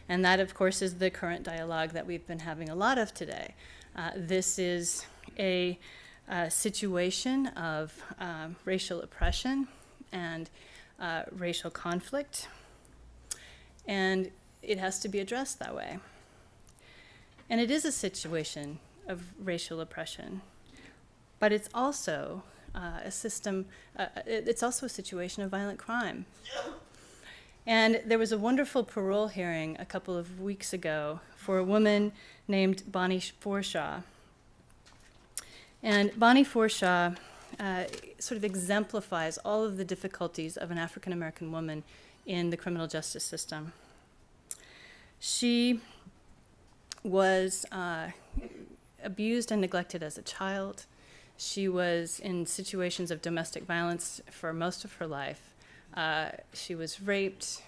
And that, of course, is the current dialogue that we've been having a lot of today. This is a situation of racial oppression and racial conflict, and it has to be addressed that way. And it is a situation of racial oppression, but it's also it's also a situation of violent crime. And there was a wonderful parole hearing a couple of weeks ago for a woman named Bonnie Forshaw. And Bonnie Forshaw sort of exemplifies all of the difficulties of an African-American woman in the criminal justice system. She was abused and neglected as a child. She was in situations of domestic violence for most of her life. She was raped,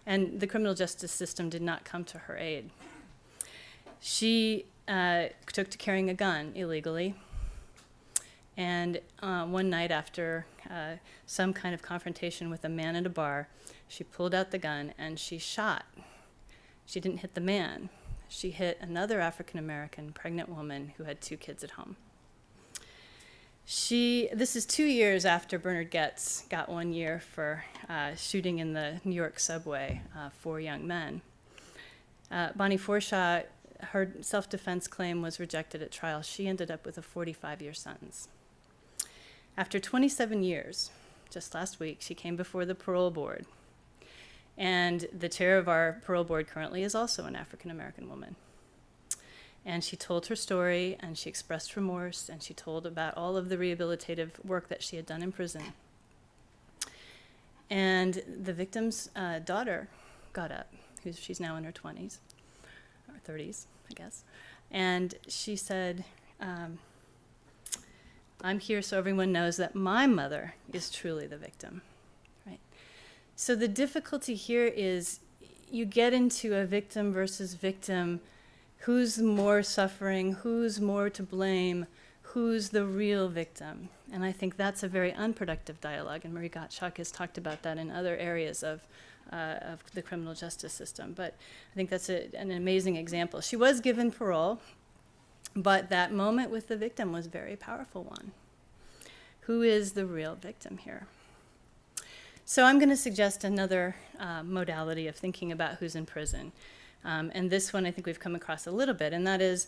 and the criminal justice system did not come to her aid. She took to carrying a gun illegally, and one night after some kind of confrontation with a man at a bar, she pulled out the gun and she shot. She didn't hit the man. She hit another African-American pregnant woman who had 2 kids at home. This is 2 years after Bernard Goetz got 1 year for shooting in the New York subway 4 young men. Bonnie Forshaw, her self-defense claim was rejected at trial. She ended up with a 45-year sentence. After 27 years, just last week, she came before the parole board. And the chair of our parole board currently is also an African-American woman. And she told her story, and she expressed remorse, and she told about all of the rehabilitative work that she had done in prison. And the victim's daughter got up, she's now in her 20s, or 30s, I guess. And she said, I'm here so everyone knows that my mother is truly the victim, right? So the difficulty here is you get into a victim versus victim. Who's more suffering? Who's more to blame? Who's the real victim? And I think that's a very unproductive dialogue, and Marie Gottschalk has talked about that in other areas of the criminal justice system. But I think that's an amazing example. She was given parole, but that moment with the victim was a very powerful one. Who is the real victim here? So I'm going to suggest another modality of thinking about who's in prison. And this one I think we've come across a little bit, and that is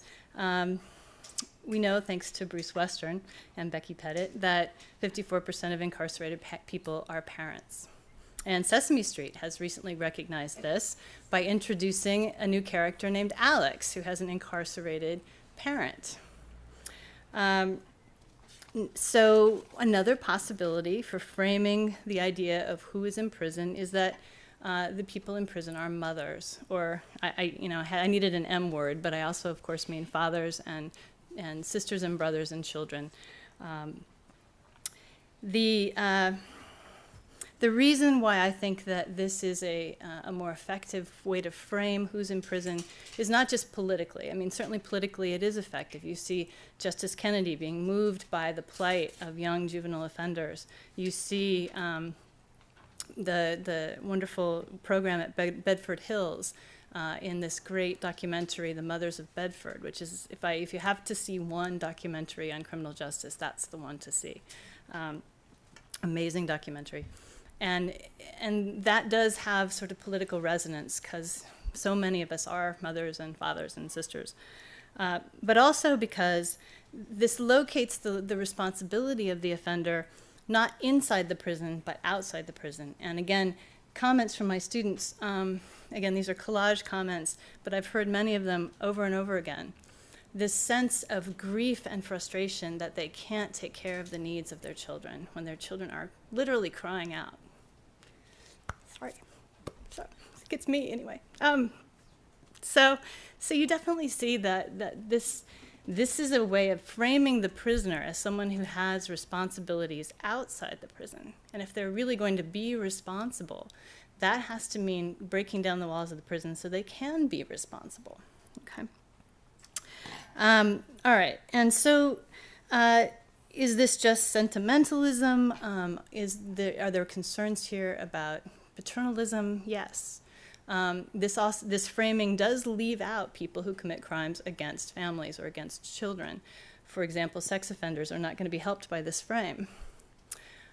we know, thanks to Bruce Western and Becky Pettit, that 54% of incarcerated people are parents. And Sesame Street has recently recognized this by introducing a new character named Alex, who has an incarcerated parent. So another possibility for framing the idea of who is in prison is that the people in prison are mothers, or I needed an M word, but I also, of course, mean fathers and sisters and brothers and children. The reason why I think that this is a more effective way to frame who's in prison is not just politically. I mean, certainly politically it is effective. You see Justice Kennedy being moved by the plight of young juvenile offenders. You see the wonderful program at Bedford Hills in this great documentary, The Mothers of Bedford, which is, if you have to see one documentary on criminal justice, that's the one to see. Amazing documentary. And that does have sort of political resonance because so many of us are mothers and fathers and sisters. But also because this locates the responsibility of the offender not inside the prison, but outside the prison. And again, comments from my students, again, these are collage comments, but I've heard many of them over and over again. This sense of grief and frustration that they can't take care of the needs of their children when their children are literally crying out. Sorry, it gets me anyway. So you definitely see that this is a way of framing the prisoner as someone who has responsibilities outside the prison. And if they're really going to be responsible, that has to mean breaking down the walls of the prison so they can be responsible. Okay. All right. And so is this just sentimentalism? Are there concerns here about paternalism? Yes. This framing does leave out people who commit crimes against families or against children. For example, sex offenders are not going to be helped by this frame.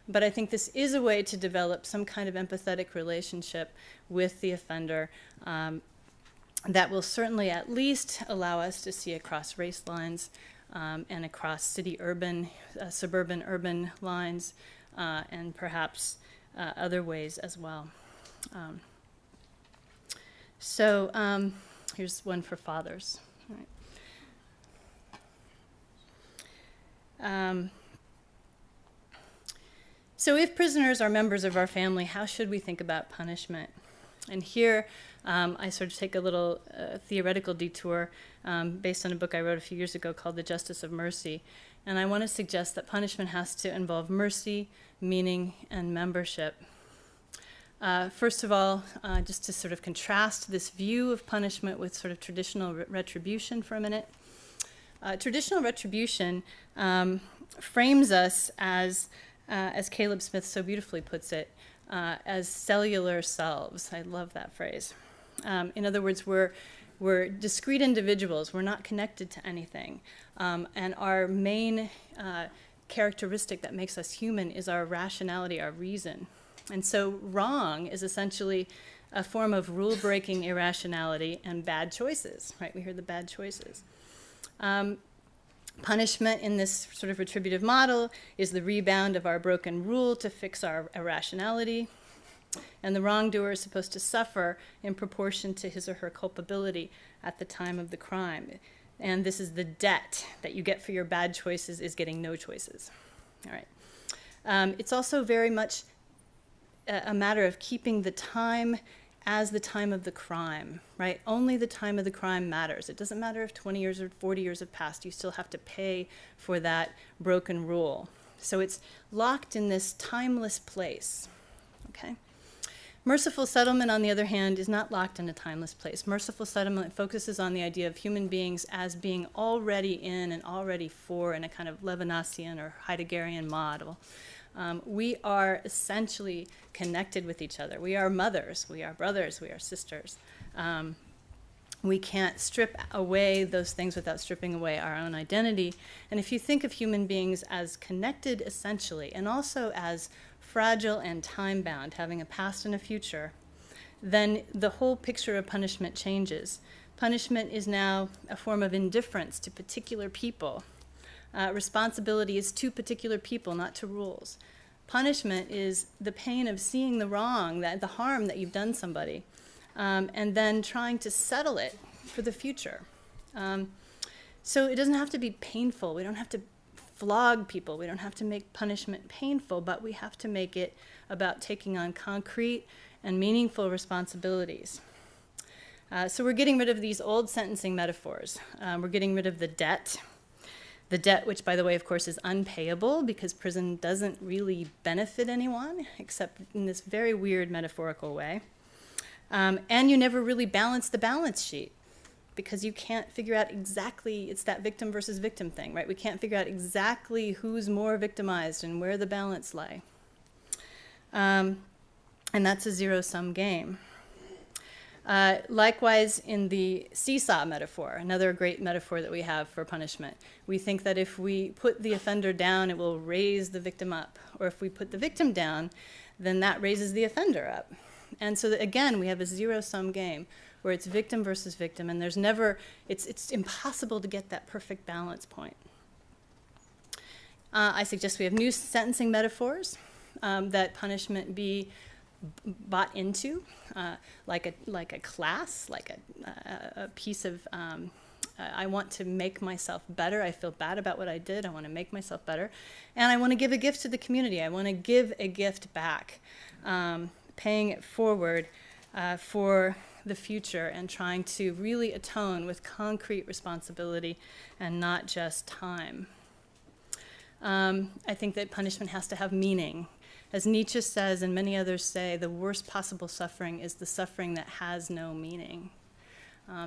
But I think this is a way to develop some kind of empathetic relationship with the offender that will certainly at least allow us to see across race lines and across city-urban, suburban-urban lines, and perhaps other ways as well. So here's one for fathers. All right. So if prisoners are members of our family, how should we think about punishment? And here I sort of take a little theoretical detour based on a book I wrote a few years ago called The Justice of Mercy. And I want to suggest that punishment has to involve mercy, meaning, and membership. First of all, just to sort of contrast this view of punishment with sort of traditional retribution for a minute. Traditional retribution frames us as Caleb Smith so beautifully puts it, as cellular selves. I love that phrase. In other words, we're discrete individuals. We're not connected to anything. And our main characteristic that makes us human is our rationality, our reason. And so wrong is essentially a form of rule-breaking irrationality and bad choices, right? We hear the bad choices. Punishment in this sort of retributive model is the rebound of our broken rule to fix our irrationality. And the wrongdoer is supposed to suffer in proportion to his or her culpability at the time of the crime. And this is the debt that you get for your bad choices is getting no choices. All right. It's also very much a matter of keeping the time as the time of the crime, right? Only the time of the crime matters. It doesn't matter if 20 years or 40 years have passed, you still have to pay for that broken rule. So it's locked in this timeless place, okay? Merciful Settlement, on the other hand, is not locked in a timeless place. Merciful Settlement focuses on the idea of human beings as being already in and already for in a kind of Levinasian or Heideggerian model. We are essentially connected with each other. We are mothers, we are brothers, we are sisters. We can't strip away those things without stripping away our own identity. And if you think of human beings as connected essentially, and also as fragile and time-bound, having a past and a future, then the whole picture of punishment changes. Punishment is now a form of indifference to particular people. Responsibility is to particular people, not to rules. Punishment is the pain of seeing the wrong, the harm that you've done somebody, and then trying to settle it for the future. So it doesn't have to be painful. We don't have to flog people. We don't have to make punishment painful, but we have to make it about taking on concrete and meaningful responsibilities. So we're getting rid of these old sentencing metaphors. We're getting rid of the debt, which, by the way, of course, is unpayable because prison doesn't really benefit anyone except in this very weird metaphorical way. And you never really balance the balance sheet because you can't figure out exactly, it's that victim versus victim thing, right? We can't figure out exactly who's more victimized and where the balance lie. And that's a zero-sum game. Likewise, in the seesaw metaphor, another great metaphor that we have for punishment, we think that if we put the offender down, it will raise the victim up. Or if we put the victim down, then that raises the offender up. And so, again, we have a zero-sum game where it's victim versus victim, and there's never, it's impossible to get that perfect balance point. I suggest we have new sentencing metaphors, that punishment be bought into, like a class, like a piece of, I want to make myself better. I feel bad about what I did. I want to make myself better. And I want to give a gift to the community. I want to give a gift back, paying it forward for the future and trying to really atone with concrete responsibility and not just time. I think that punishment has to have meaning. As Nietzsche says, and many others say, the worst possible suffering is the suffering that has no meaning.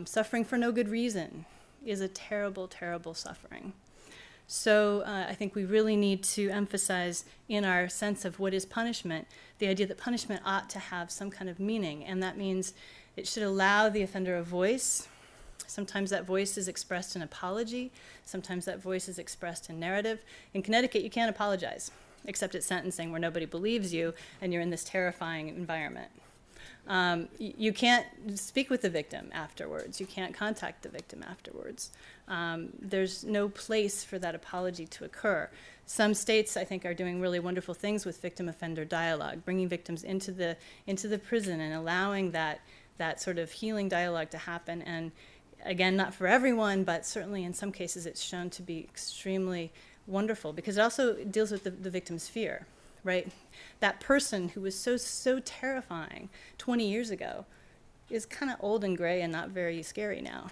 Suffering for no good reason is a terrible, terrible suffering. So I think we really need to emphasize in our sense of what is punishment, the idea that punishment ought to have some kind of meaning, and that means it should allow the offender a voice. Sometimes that voice is expressed in apology. Sometimes that voice is expressed in narrative. In Connecticut, you can't apologize, except at sentencing where nobody believes you and you're in this terrifying environment. You can't speak with the victim afterwards. You can't contact the victim afterwards. There's no place for that apology to occur. Some states, I think, are doing really wonderful things with victim-offender dialogue, bringing victims into the prison and allowing that sort of healing dialogue to happen. And again, not for everyone, but certainly in some cases it's shown to be extremely wonderful because it also deals with the victim's fear, right? That person who was so terrifying 20 years ago is kind of old and gray and not very scary now.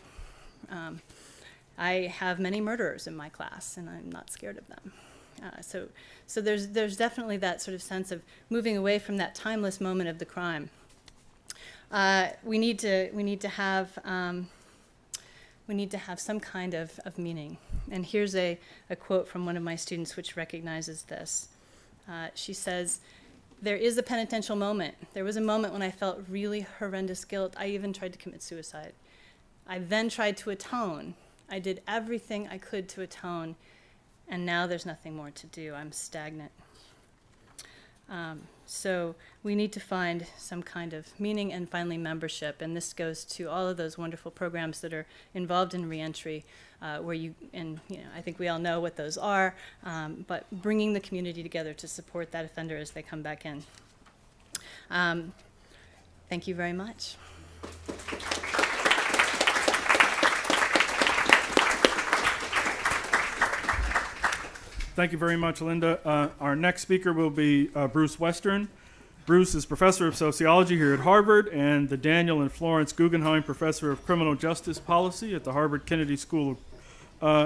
I have many murderers in my class and I'm not scared of them. So there's definitely that sort of sense of moving away from that timeless moment of the crime. We need to have some kind of meaning. And here's a quote from one of my students which recognizes this. She says, "There is a penitential moment. There was a moment when I felt really horrendous guilt. I even tried to commit suicide. I then tried to atone. I did everything I could to atone, and now there's nothing more to do. I'm stagnant." So we need to find some kind of meaning and finally membership, and this goes to all of those wonderful programs that are involved in reentry, where I think we all know what those are, but bringing the community together to support that offender as they come back in. Thank you very much. Thank you very much, Linda. Our next speaker will be Bruce Western. Bruce is professor of sociology here at Harvard and the Daniel and Florence Guggenheim Professor of Criminal Justice Policy at the Harvard Kennedy School.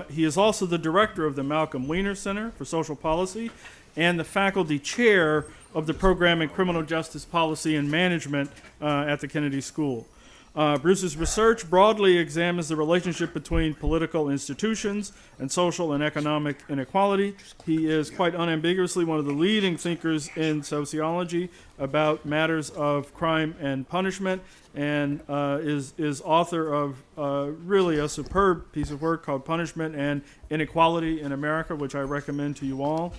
He is also the director of the Malcolm Weiner Center for Social Policy and the faculty chair of the program in Criminal Justice Policy and Management at the Kennedy School. Bruce's research broadly examines the relationship between political institutions and social and economic inequality. He is quite unambiguously one of the leading thinkers in sociology about matters of crime and punishment, and is author of really a superb piece of work called Punishment and Inequality in America, which I recommend to you all.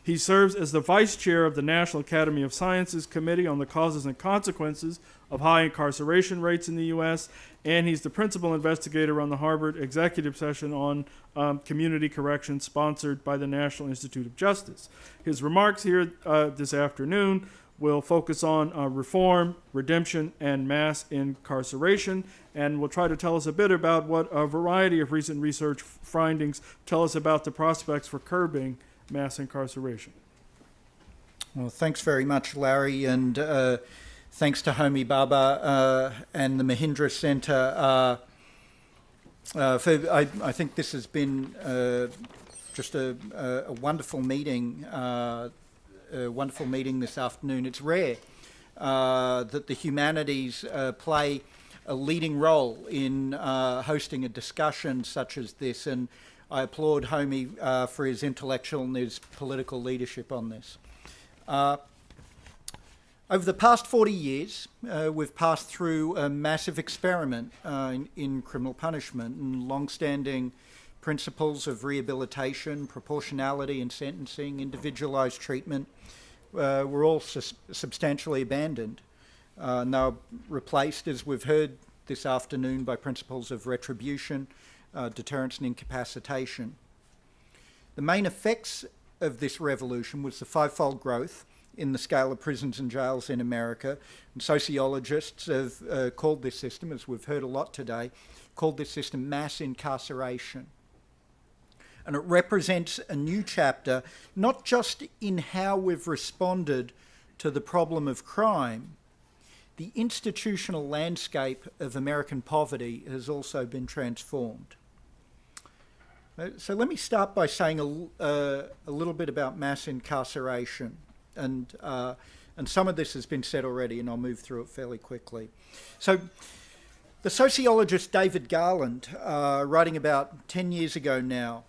He serves as the vice chair of the National Academy of Sciences Committee on the Causes and Consequences of High Incarceration Rates in the U.S., and he's the principal investigator on the Harvard executive session on community corrections sponsored by the National Institute of Justice. His remarks here this afternoon will focus on reform, redemption, and mass incarceration, and will try to tell us a bit about what a variety of recent research findings tell us about the prospects for curbing mass incarceration. Well, thanks very much, Larry, and thanks to Homi Bhabha and the Mahindra Center. I think this has been just a wonderful meeting. A wonderful meeting this afternoon. It's rare that the humanities play a leading role in hosting a discussion such as this, and I applaud Homi for his intellectual and his political leadership on this. Over the past 40 years, we've passed through a massive experiment in criminal punishment, and long-standing principles of rehabilitation, proportionality in sentencing, individualised treatment were all substantially abandoned. Now replaced, as we've heard this afternoon, by principles of retribution, deterrence and incapacitation. The main effects of this revolution was the fivefold growth in the scale of prisons and jails in America. And sociologists have called this system, as we've heard a lot today, called this system mass incarceration. And it represents a new chapter, not just in how we've responded to the problem of crime. The institutional landscape of American poverty has also been transformed. So let me start by saying a little bit about mass incarceration. And some of this has been said already, and I'll move through it fairly quickly. So the sociologist David Garland, writing about 10 years ago now,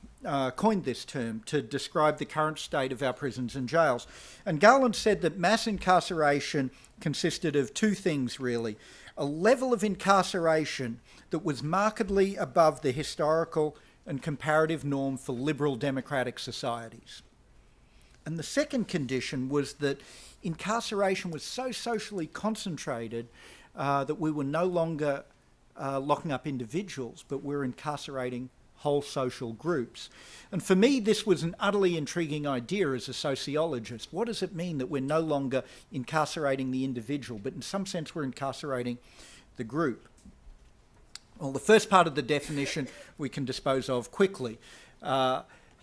coined this term to describe the current state of our prisons and jails. And Garland said that mass incarceration consisted of two things, really. A level of incarceration that was markedly above the historical and comparative norm for liberal democratic societies. And the second condition was that incarceration was so socially concentrated that we were no longer locking up individuals, but we're incarcerating whole social groups. And for me, this was an utterly intriguing idea as a sociologist. What does it mean that we're no longer incarcerating the individual, but in some sense we're incarcerating the group? Well, the first part of the definition we can dispose of quickly.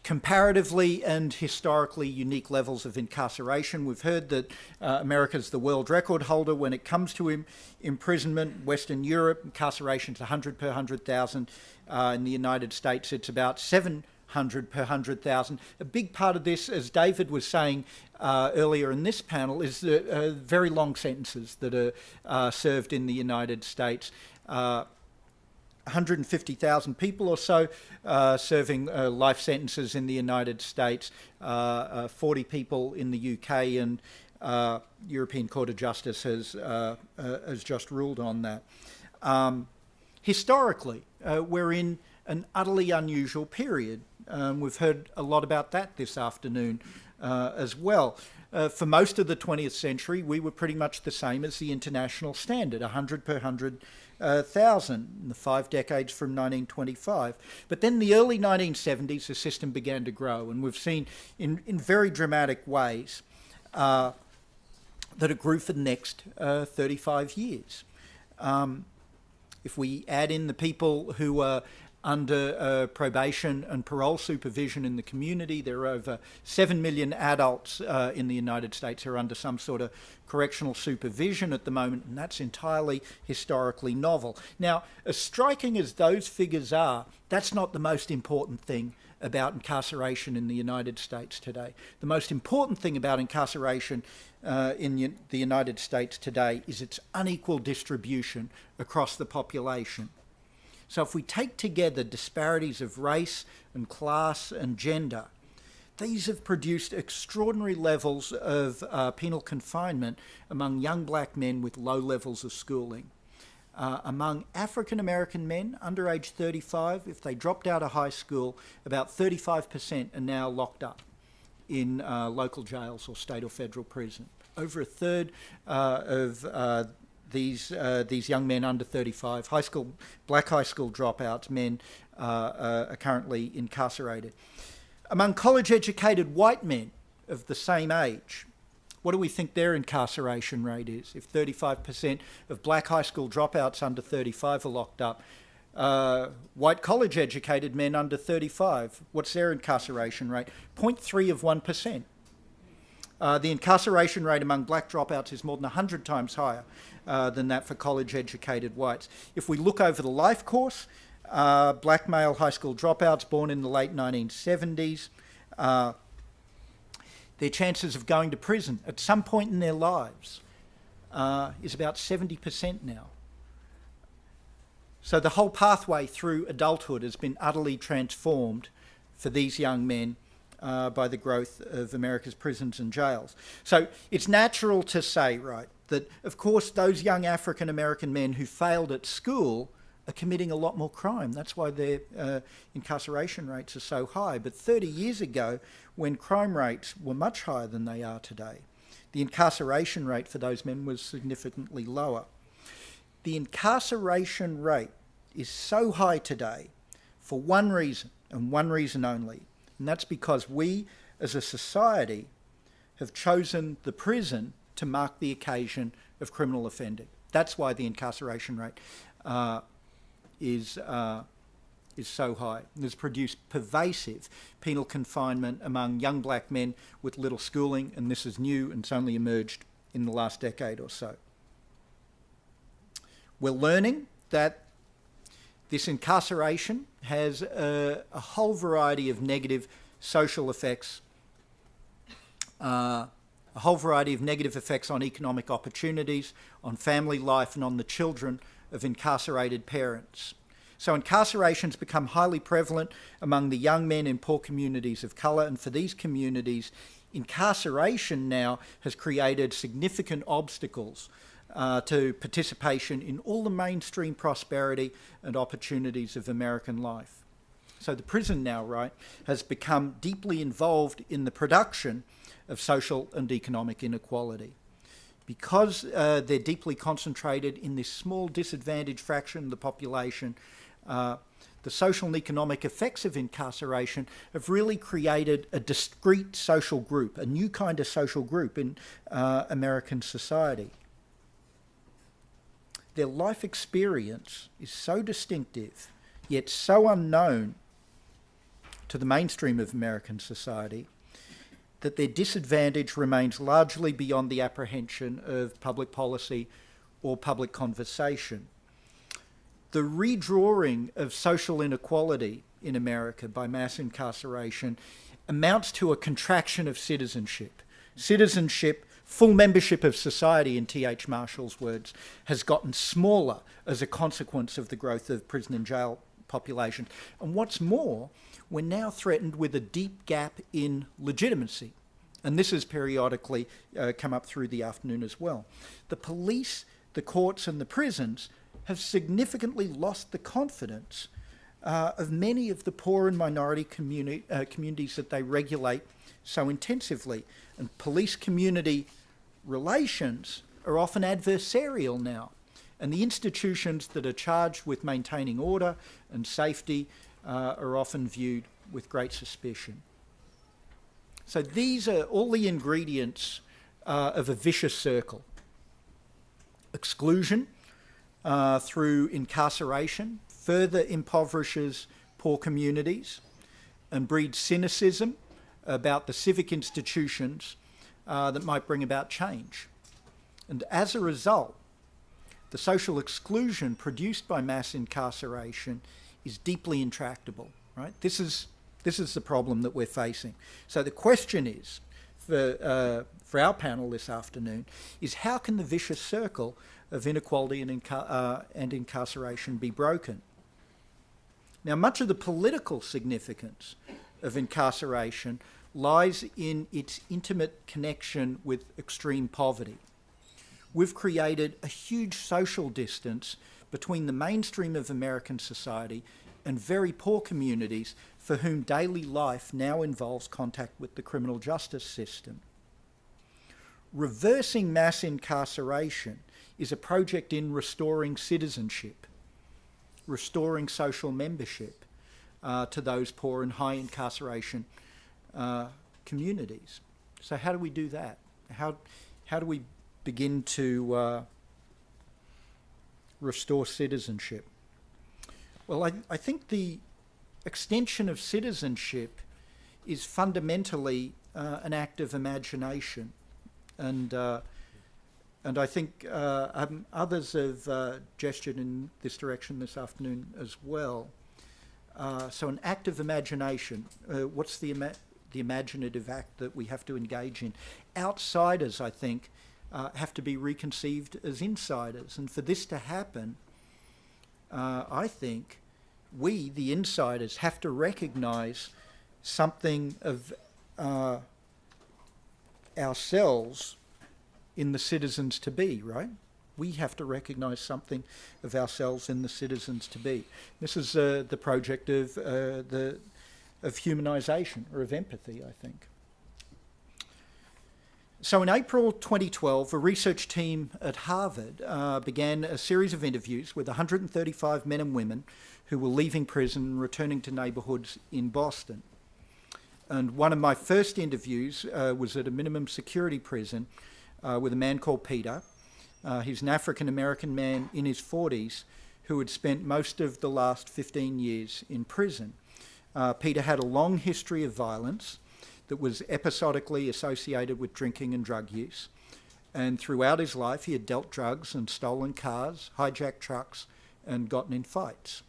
Comparatively and historically unique levels of incarceration. We've heard that America's the world record holder when it comes to imprisonment. Western Europe, incarceration's 100 per 100,000. In the United States, it's about 700 per 100,000. A big part of this, as David was saying earlier in this panel, is the very long sentences that are served in the United States. 150,000 people or so serving life sentences in the United States, 40 people in the UK, and European Court of Justice has just ruled on that. Historically, we're in an utterly unusual period. We've heard a lot about that this afternoon as well. For most of the 20th century, we were pretty much the same as the international standard, 100 per 100,000 in the 5 decades from 1925. But then in the early 1970s, the system began to grow, and we've seen in very dramatic ways that it grew for the next 35 years. If we add in the people who were under probation and parole supervision in the community, there are over 7 million adults in the United States who are under some sort of correctional supervision at the moment, and that's entirely historically novel. Now, as striking as those figures are, that's not the most important thing about incarceration in the United States today. The most important thing about incarceration in the United States today is its unequal distribution across the population. So if we take together disparities of race and class and gender, these have produced extraordinary levels of penal confinement among young black men with low levels of schooling. Among African American men under age 35, if they dropped out of high school, about 35% are now locked up in local jails or state or federal prison. Over a third of these young men under 35, black high school dropouts, men are currently incarcerated. Among college-educated white men of the same age, what do we think their incarceration rate is? If 35% of black high school dropouts under 35 are locked up, white college-educated men under 35, what's their incarceration rate? 0.3 of 1%. The incarceration rate among black dropouts is more than 100 times higher than that for college-educated whites. If we look over the life course, black male high school dropouts born in the late 1970s, their chances of going to prison at some point in their lives is about 70% now. So the whole pathway through adulthood has been utterly transformed for these young men by the growth of America's prisons and jails. So it's natural to say, right, that of course those young African American men who failed at school are committing a lot more crime. That's why their incarceration rates are so high. But 30 years ago, when crime rates were much higher than they are today, the incarceration rate for those men was significantly lower. The incarceration rate is so high today for one reason, and one reason only, and that's because we as a society have chosen the prison to mark the occasion of criminal offending. That's why the incarceration rate is so high. It has produced pervasive penal confinement among young black men with little schooling, and this is new and it's only emerged in the last decade or so. We're learning that this incarceration has a whole variety of negative social effects, a whole variety of negative effects on economic opportunities, on family life, and on the children of incarcerated parents. So incarceration's become highly prevalent among the young men in poor communities of colour, and for these communities, incarceration now has created significant obstacles to participation in all the mainstream prosperity and opportunities of American life. So the prison now, right, has become deeply involved in the production of social and economic inequality. Because they're deeply concentrated in this small disadvantaged fraction of the population, the social and economic effects of incarceration have really created a discrete social group, a new kind of social group in American society. Their life experience is so distinctive, yet so unknown to the mainstream of American society, that their disadvantage remains largely beyond the apprehension of public policy or public conversation. The redrawing of social inequality in America by mass incarceration amounts to a contraction of citizenship. Citizenship, full membership of society, in T.H. Marshall's words, has gotten smaller as a consequence of the growth of prison and jail populations. And what's more, we're now threatened with a deep gap in legitimacy. And this has periodically come up through the afternoon as well. The police, the courts and the prisons have significantly lost the confidence of many of the poor and minority communities that they regulate so intensively. And police-community relations are often adversarial now. And the institutions that are charged with maintaining order and safety are often viewed with great suspicion. So these are all the ingredients of a vicious circle. Exclusion through incarceration further impoverishes poor communities and breeds cynicism about the civic institutions that might bring about change. And as a result, the social exclusion produced by mass incarceration is deeply intractable, right? This is the problem that we're facing. So the question is, for our panel this afternoon, is how can the vicious circle of inequality and incarceration be broken? Now, much of the political significance of incarceration lies in its intimate connection with extreme poverty. We've created a huge social distance between the mainstream of American society and very poor communities for whom daily life now involves contact with the criminal justice system. Reversing mass incarceration is a project in restoring citizenship, restoring social membership to those poor and high incarceration communities. So how do we do that? How do we begin to restore citizenship? Well, I think the extension of citizenship is fundamentally an act of imagination, and I think others have gestured in this direction this afternoon as well. So an act of imagination, what's the imaginative act that we have to engage in? Outsiders, I think, have to be reconceived as insiders. And for this to happen, I think we, the insiders, have to recognise something of ourselves in the citizens to be, right? We have to recognise something of ourselves in the citizens to be. This is the project of humanisation, or of empathy, I think. So in April 2012, a research team at Harvard began a series of interviews with 135 men and women who were leaving prison and returning to neighbourhoods in Boston. And one of my first interviews was at a minimum security prison with a man called Peter. He's an African-American man in his 40s who had spent most of the last 15 years in prison. Peter had a long history of violence that was episodically associated with drinking and drug use. And throughout his life, he had dealt drugs and stolen cars, hijacked trucks, and gotten in fights.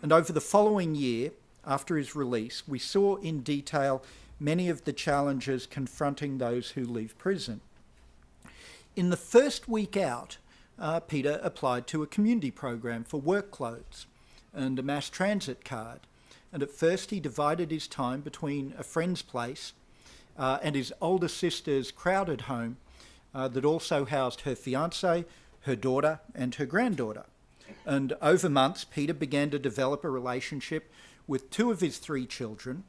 And over the following year, after his release, we saw in detail many of the challenges confronting those who leave prison. In the first week out, Peter applied to a community program for work clothes and a mass transit card. And at first he divided his time between a friend's place and his older sister's crowded home that also housed her fiancé, her daughter, and her granddaughter. And over months, Peter began to develop a relationship with two of his three children,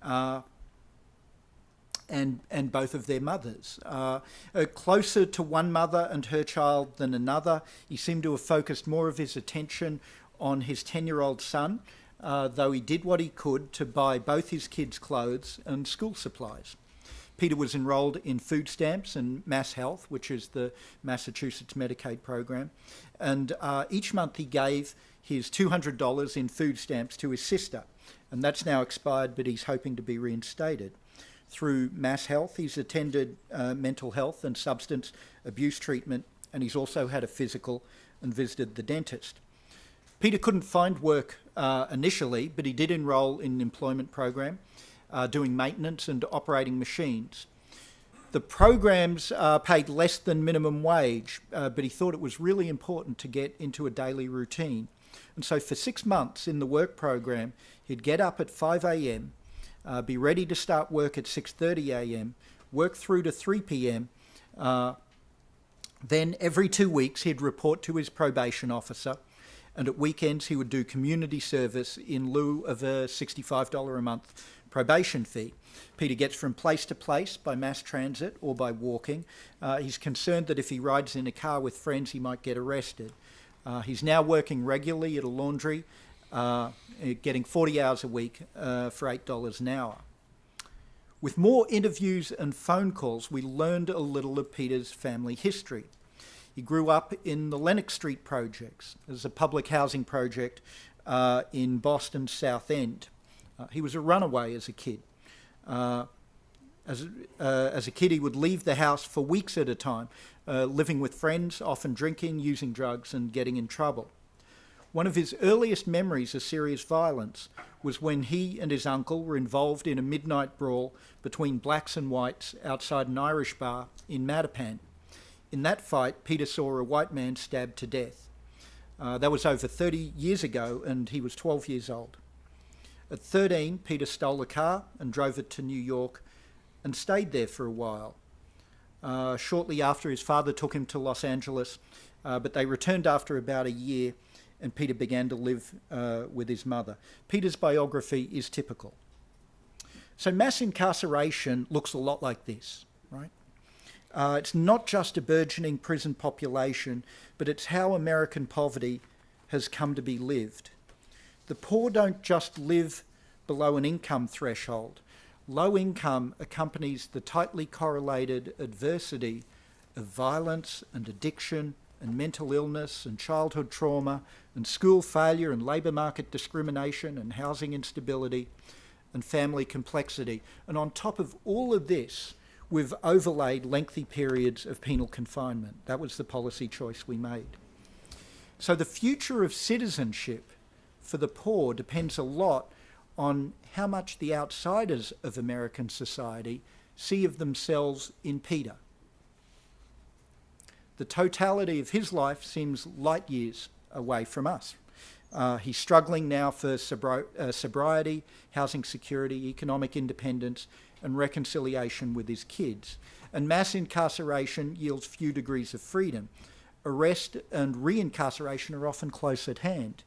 and both of their mothers. Closer to one mother and her child than another, he seemed to have focused more of his attention on his 10-year-old son, though he did what he could to buy both his kids' clothes and school supplies. Peter was enrolled in food stamps and Mass Health, which is the Massachusetts Medicaid program, and each month he gave his $200 in food stamps to his sister, and that's now expired, but he's hoping to be reinstated. Through Mass Health, he's attended mental health and substance abuse treatment, and he's also had a physical and visited the dentist. Peter couldn't find work initially, but he did enrol in an employment program, doing maintenance and operating machines. The programs paid less than minimum wage, but he thought it was really important to get into a daily routine. And so for 6 months in the work program, he'd get up at 5 a.m., be ready to start work at 6:30 a.m., work through to 3 p.m. Then every 2 weeks he'd report to his probation officer, and at weekends he would do community service in lieu of a $65 a month probation fee. Peter gets from place to place by mass transit or by walking. He's concerned that if he rides in a car with friends he might get arrested. He's now working regularly at a laundry, getting 40 hours a week for $8 an hour. With more interviews and phone calls, we learned a little of Peter's family history. He grew up in the Lenox Street projects. There's a public housing project in Boston's South End. He was a runaway as a kid. As a kid, he would leave the house for weeks at a time, living with friends, often drinking, using drugs, and getting in trouble. One of his earliest memories of serious violence was when he and his uncle were involved in a midnight brawl between blacks and whites outside an Irish bar in Mattapan. In that fight, Peter saw a white man stabbed to death. That was over 30 years ago, and he was 12 years old. At 13, Peter stole a car and drove it to New York and stayed there for a while. Shortly after, his father took him to Los Angeles, but they returned after about a year, and Peter began to live with his mother. Peter's biography is typical. So mass incarceration looks a lot like this, right? It's not just a burgeoning prison population, but it's how American poverty has come to be lived. The poor don't just live below an income threshold. Low income accompanies the tightly correlated adversity of violence and addiction and mental illness and childhood trauma and school failure and labour market discrimination and housing instability and family complexity. And on top of all of this, we've overlaid lengthy periods of penal confinement. That was the policy choice we made. So the future of citizenship for the poor depends a lot on how much the outsiders of American society see of themselves in Peter. The totality of his life seems light years away from us. He's struggling now for sobriety, housing security, economic independence, and reconciliation with his kids. And mass incarceration yields few degrees of freedom. Arrest and reincarceration are often close at hand.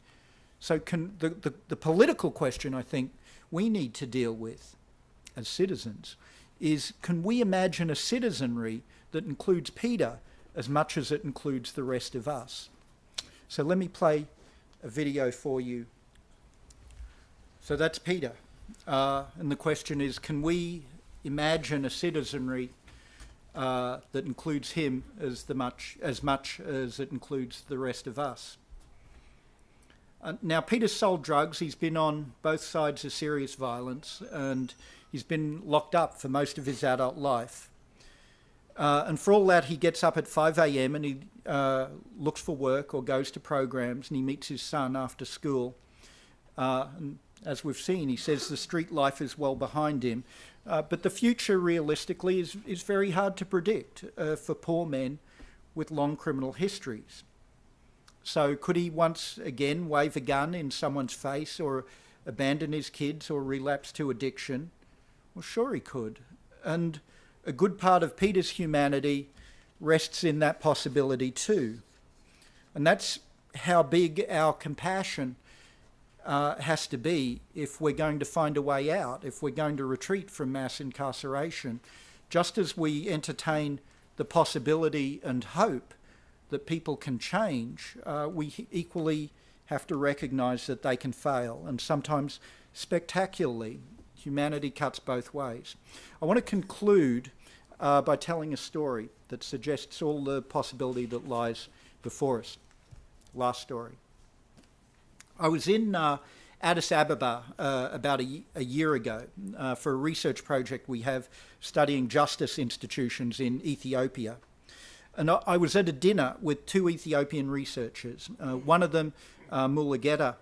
So the political question I think we need to deal with as citizens is, can we imagine a citizenry that includes Peter as much as it includes the rest of us? So let me play a video for you. So that's Peter. And the question is, can we imagine a citizenry that includes him as much as it includes the rest of us? Now, Peter's sold drugs. He's been on both sides of serious violence, and he's been locked up for most of his adult life. And for all that, he gets up at 5 a.m. and he looks for work or goes to programs, and he meets his son after school. And as we've seen, he says the street life is well behind him. But the future, realistically, is very hard to predict for poor men with long criminal histories. So could he once again wave a gun in someone's face, or abandon his kids, or relapse to addiction? Well, sure he could. And a good part of Peter's humanity rests in that possibility too. And that's how big our compassion has to be if we're going to find a way out, if we're going to retreat from mass incarceration. Just as we entertain the possibility and hope that people can change, we equally have to recognise that they can fail, and sometimes spectacularly. Humanity cuts both ways. I want to conclude by telling a story that suggests all the possibility that lies before us. Last story. I was in Addis Ababa about a year ago for a research project we have studying justice institutions in Ethiopia. And I was at a dinner with two Ethiopian researchers. One of them, Mulugeta,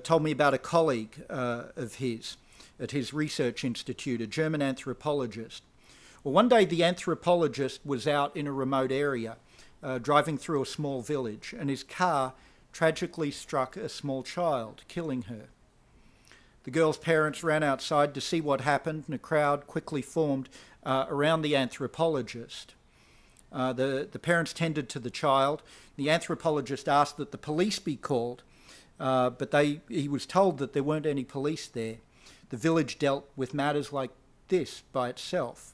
told me about a colleague of his at his research institute, a German anthropologist. Well, one day the anthropologist was out in a remote area, driving through a small village, and his car tragically struck a small child, killing her. The girl's parents ran outside to see what happened, and a crowd quickly formed around the anthropologist. The parents tended to the child. The anthropologist asked that the police be called, but he was told that there weren't any police there. The village dealt with matters like this by itself.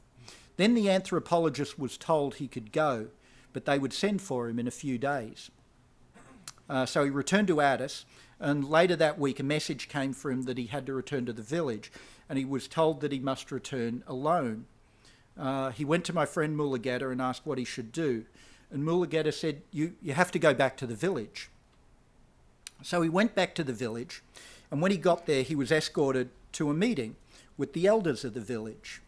Then the anthropologist was told he could go, but they would send for him in a few days. So he returned to Addis, and later that week a message came for him that he had to return to the village, and he was told that he must return alone. He went to my friend Mulugeta and asked what he should do, and Mulugeta said, you have to go back to the village. So he went back to the village, and when he got there he was escorted to a meeting with the elders of the village.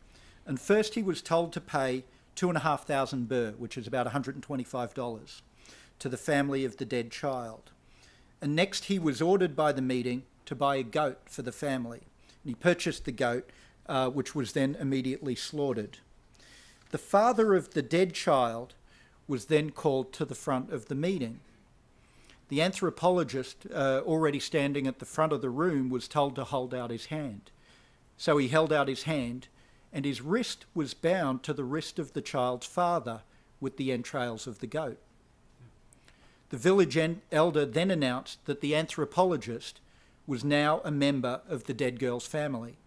And first he was told to pay 2,500 birr, which is about $125, to the family of the dead child. And next he was ordered by the meeting to buy a goat for the family. And he purchased the goat, which was then immediately slaughtered. The father of the dead child was then called to the front of the meeting. The anthropologist, already standing at the front of the room, was told to hold out his hand. So he held out his hand, and his wrist was bound to the wrist of the child's father with the entrails of the goat. The village elder then announced that the anthropologist was now a member of the dead girl's family.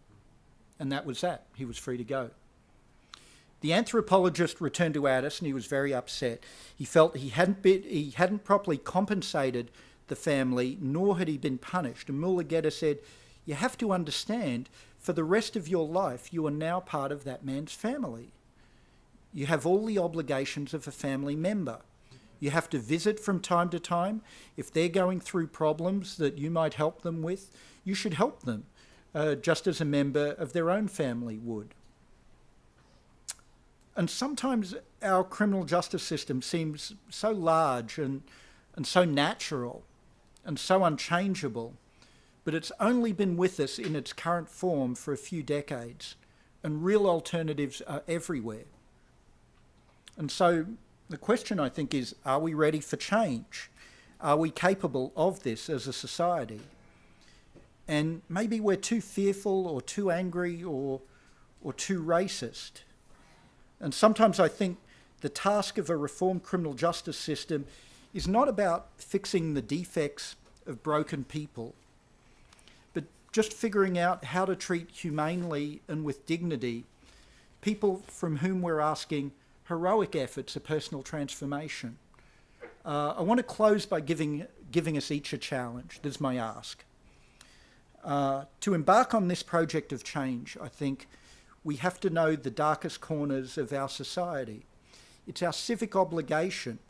And that was that. He was free to go. The anthropologist returned to Addis, and he was very upset. He felt he hadn't properly compensated the family, nor had he been punished. And Mulugeta said, you have to understand, for the rest of your life, you are now part of that man's family. You have all the obligations of a family member. You have to visit from time to time. If they're going through problems that you might help them with, you should help them, just as a member of their own family would. And sometimes our criminal justice system seems so large and so natural and so unchangeable, but it's only been with us in its current form for a few decades, and real alternatives are everywhere. And so the question, I think, is, are we ready for change? Are we capable of this as a society? And maybe we're too fearful or too angry or too racist. And sometimes I think the task of a reformed criminal justice system is not about fixing the defects of broken people, but just figuring out how to treat humanely and with dignity people from whom we're asking heroic efforts of personal transformation. I want to close by giving us each a challenge. This is my ask. To embark on this project of change, I think we have to know the darkest corners of our society. It's our civic obligation,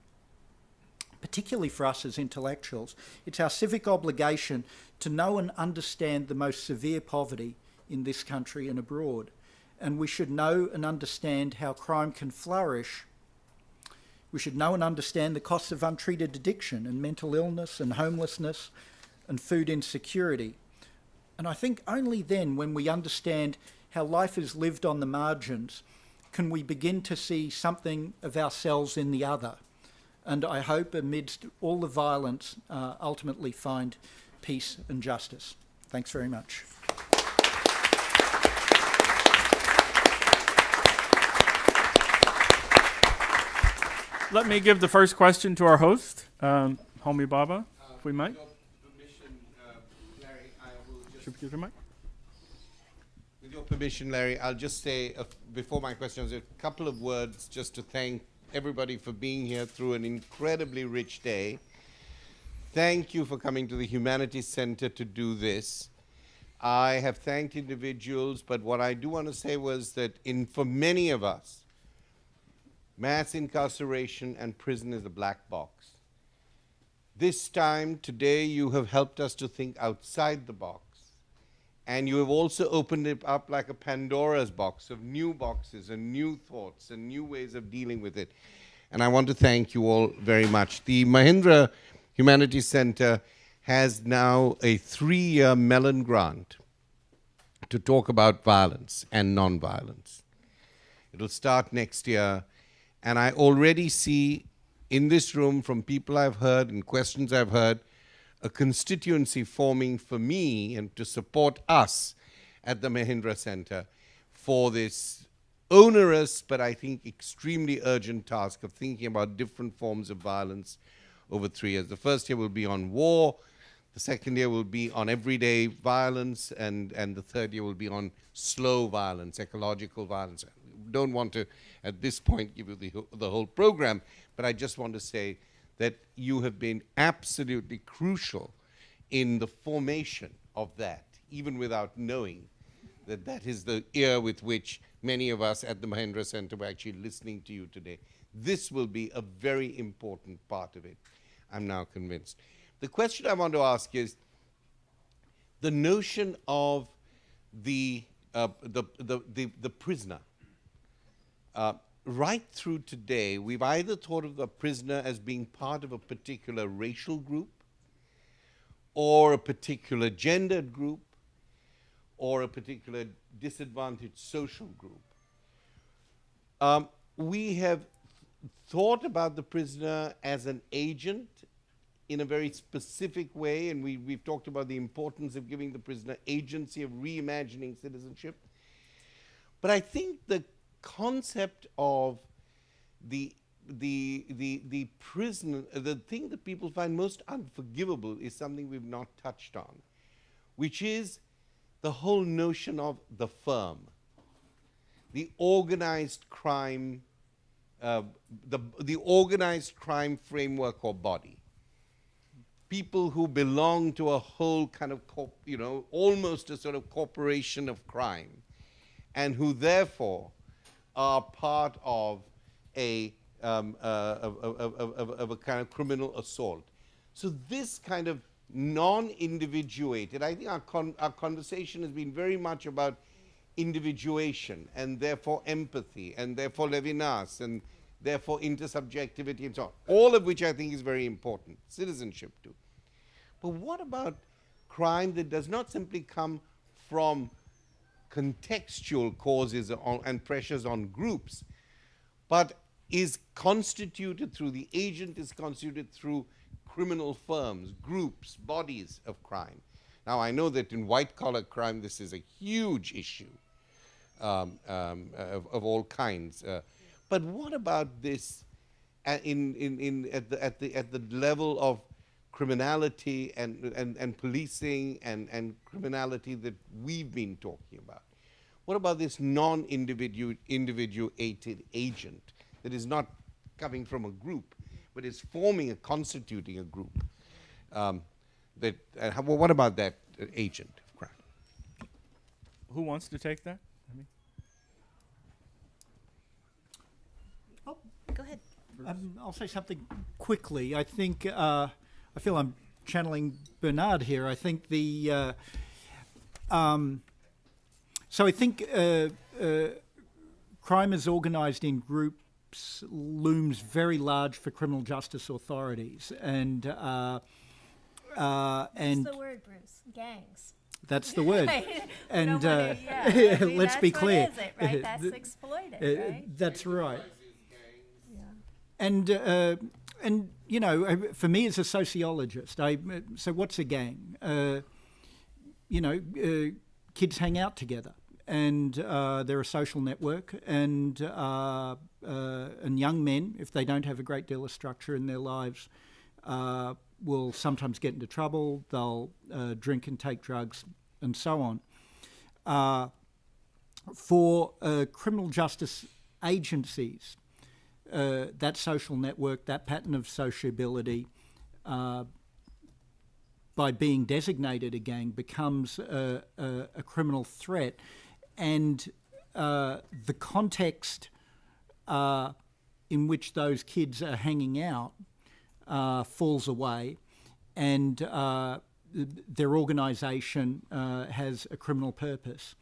particularly for us as intellectuals, it's our civic obligation to know and understand the most severe poverty in this country and abroad. And we should know and understand how crime can flourish. We should know and understand the costs of untreated addiction and mental illness and homelessness and food insecurity. And I think only then, when we understand how life is lived on the margins, can we begin to see something of ourselves in the other. And I hope, amidst all the violence, ultimately find peace and justice. Thanks very much. Let me give the first question to our host, Homie Baba, if we might. With your permission, Larry, I'll just say, before my questions, a couple of words just to thank everybody for being here through an incredibly rich day. Thank you for coming to the Humanities Center to do this. I have thanked individuals, but what I do want to say was that for many of us, mass incarceration and prison is a black box. This time, today, you have helped us to think outside the box. And you have also opened it up like a Pandora's box of new boxes and new thoughts and new ways of dealing with it. And I want to thank you all very much. The Mahindra Humanities Center has now a 3-year Mellon grant to talk about violence and nonviolence. It'll start next year. And I already see in this room, from people I've heard and questions I've heard, a constituency forming for me and to support us at the Mahindra Center for this onerous, but I think extremely urgent task of thinking about different forms of violence over 3 years. The first year will be on war, the second year will be on everyday violence, and the third year will be on slow violence, ecological violence. I don't want to, at this point, give you the whole program, but I just want to say that you have been absolutely crucial in the formation of that, even without knowing that that is the ear with which many of us at the Mahindra Center were actually listening to you today. This will be a very important part of it, I'm now convinced. The question I want to ask is the notion of the prisoner. Right through today, we've either thought of the prisoner as being part of a particular racial group, or a particular gendered group, or a particular disadvantaged social group. We have thought about the prisoner as an agent in a very specific way, and we've talked about the importance of giving the prisoner agency, of reimagining citizenship. But I think the concept of the prison, the thing that people find most unforgivable is something we've not touched on, which is the whole notion of the firm, the organized crime, the organized crime framework or body. People who belong to a whole kind of, almost a sort of corporation of crime, and who therefore are part of a kind of criminal assault. So this kind of non-individuated, I think our conversation has been very much about individuation, and therefore empathy, and therefore Levinas, and therefore intersubjectivity, and so on. All of which I think is very important. Citizenship too. But what about crime that does not simply come from contextual causes and pressures on groups, but is constituted through, the agent is constituted through criminal firms, groups, bodies of crime. Now, I know that in white-collar crime, this is a huge issue of all kinds. But what about this at the level of criminality and policing and criminality that we've been talking about? What about this non-individuated agent that is not coming from a group, but is constituting a group? What about that agent of crime? Who wants to take that? Go ahead. I'll say something quickly. I think I feel I'm channeling Bernard here. I think so I think crime is organised in groups looms very large for criminal justice authorities, and That's the word, Bruce. Gangs. that's the word. And let's be clear. What is it, right? That's exploited, right? That's right. And you know, for me as a sociologist, so what's a gang? Kids hang out together, and they're a social network, and young men, if they don't have a great deal of structure in their lives, will sometimes get into trouble. They'll drink and take drugs, and so on. For criminal justice agencies, that social network, that pattern of sociability, by being designated a gang, becomes a criminal threat, and the context in which those kids are hanging out falls away, and their organisation has a criminal purpose,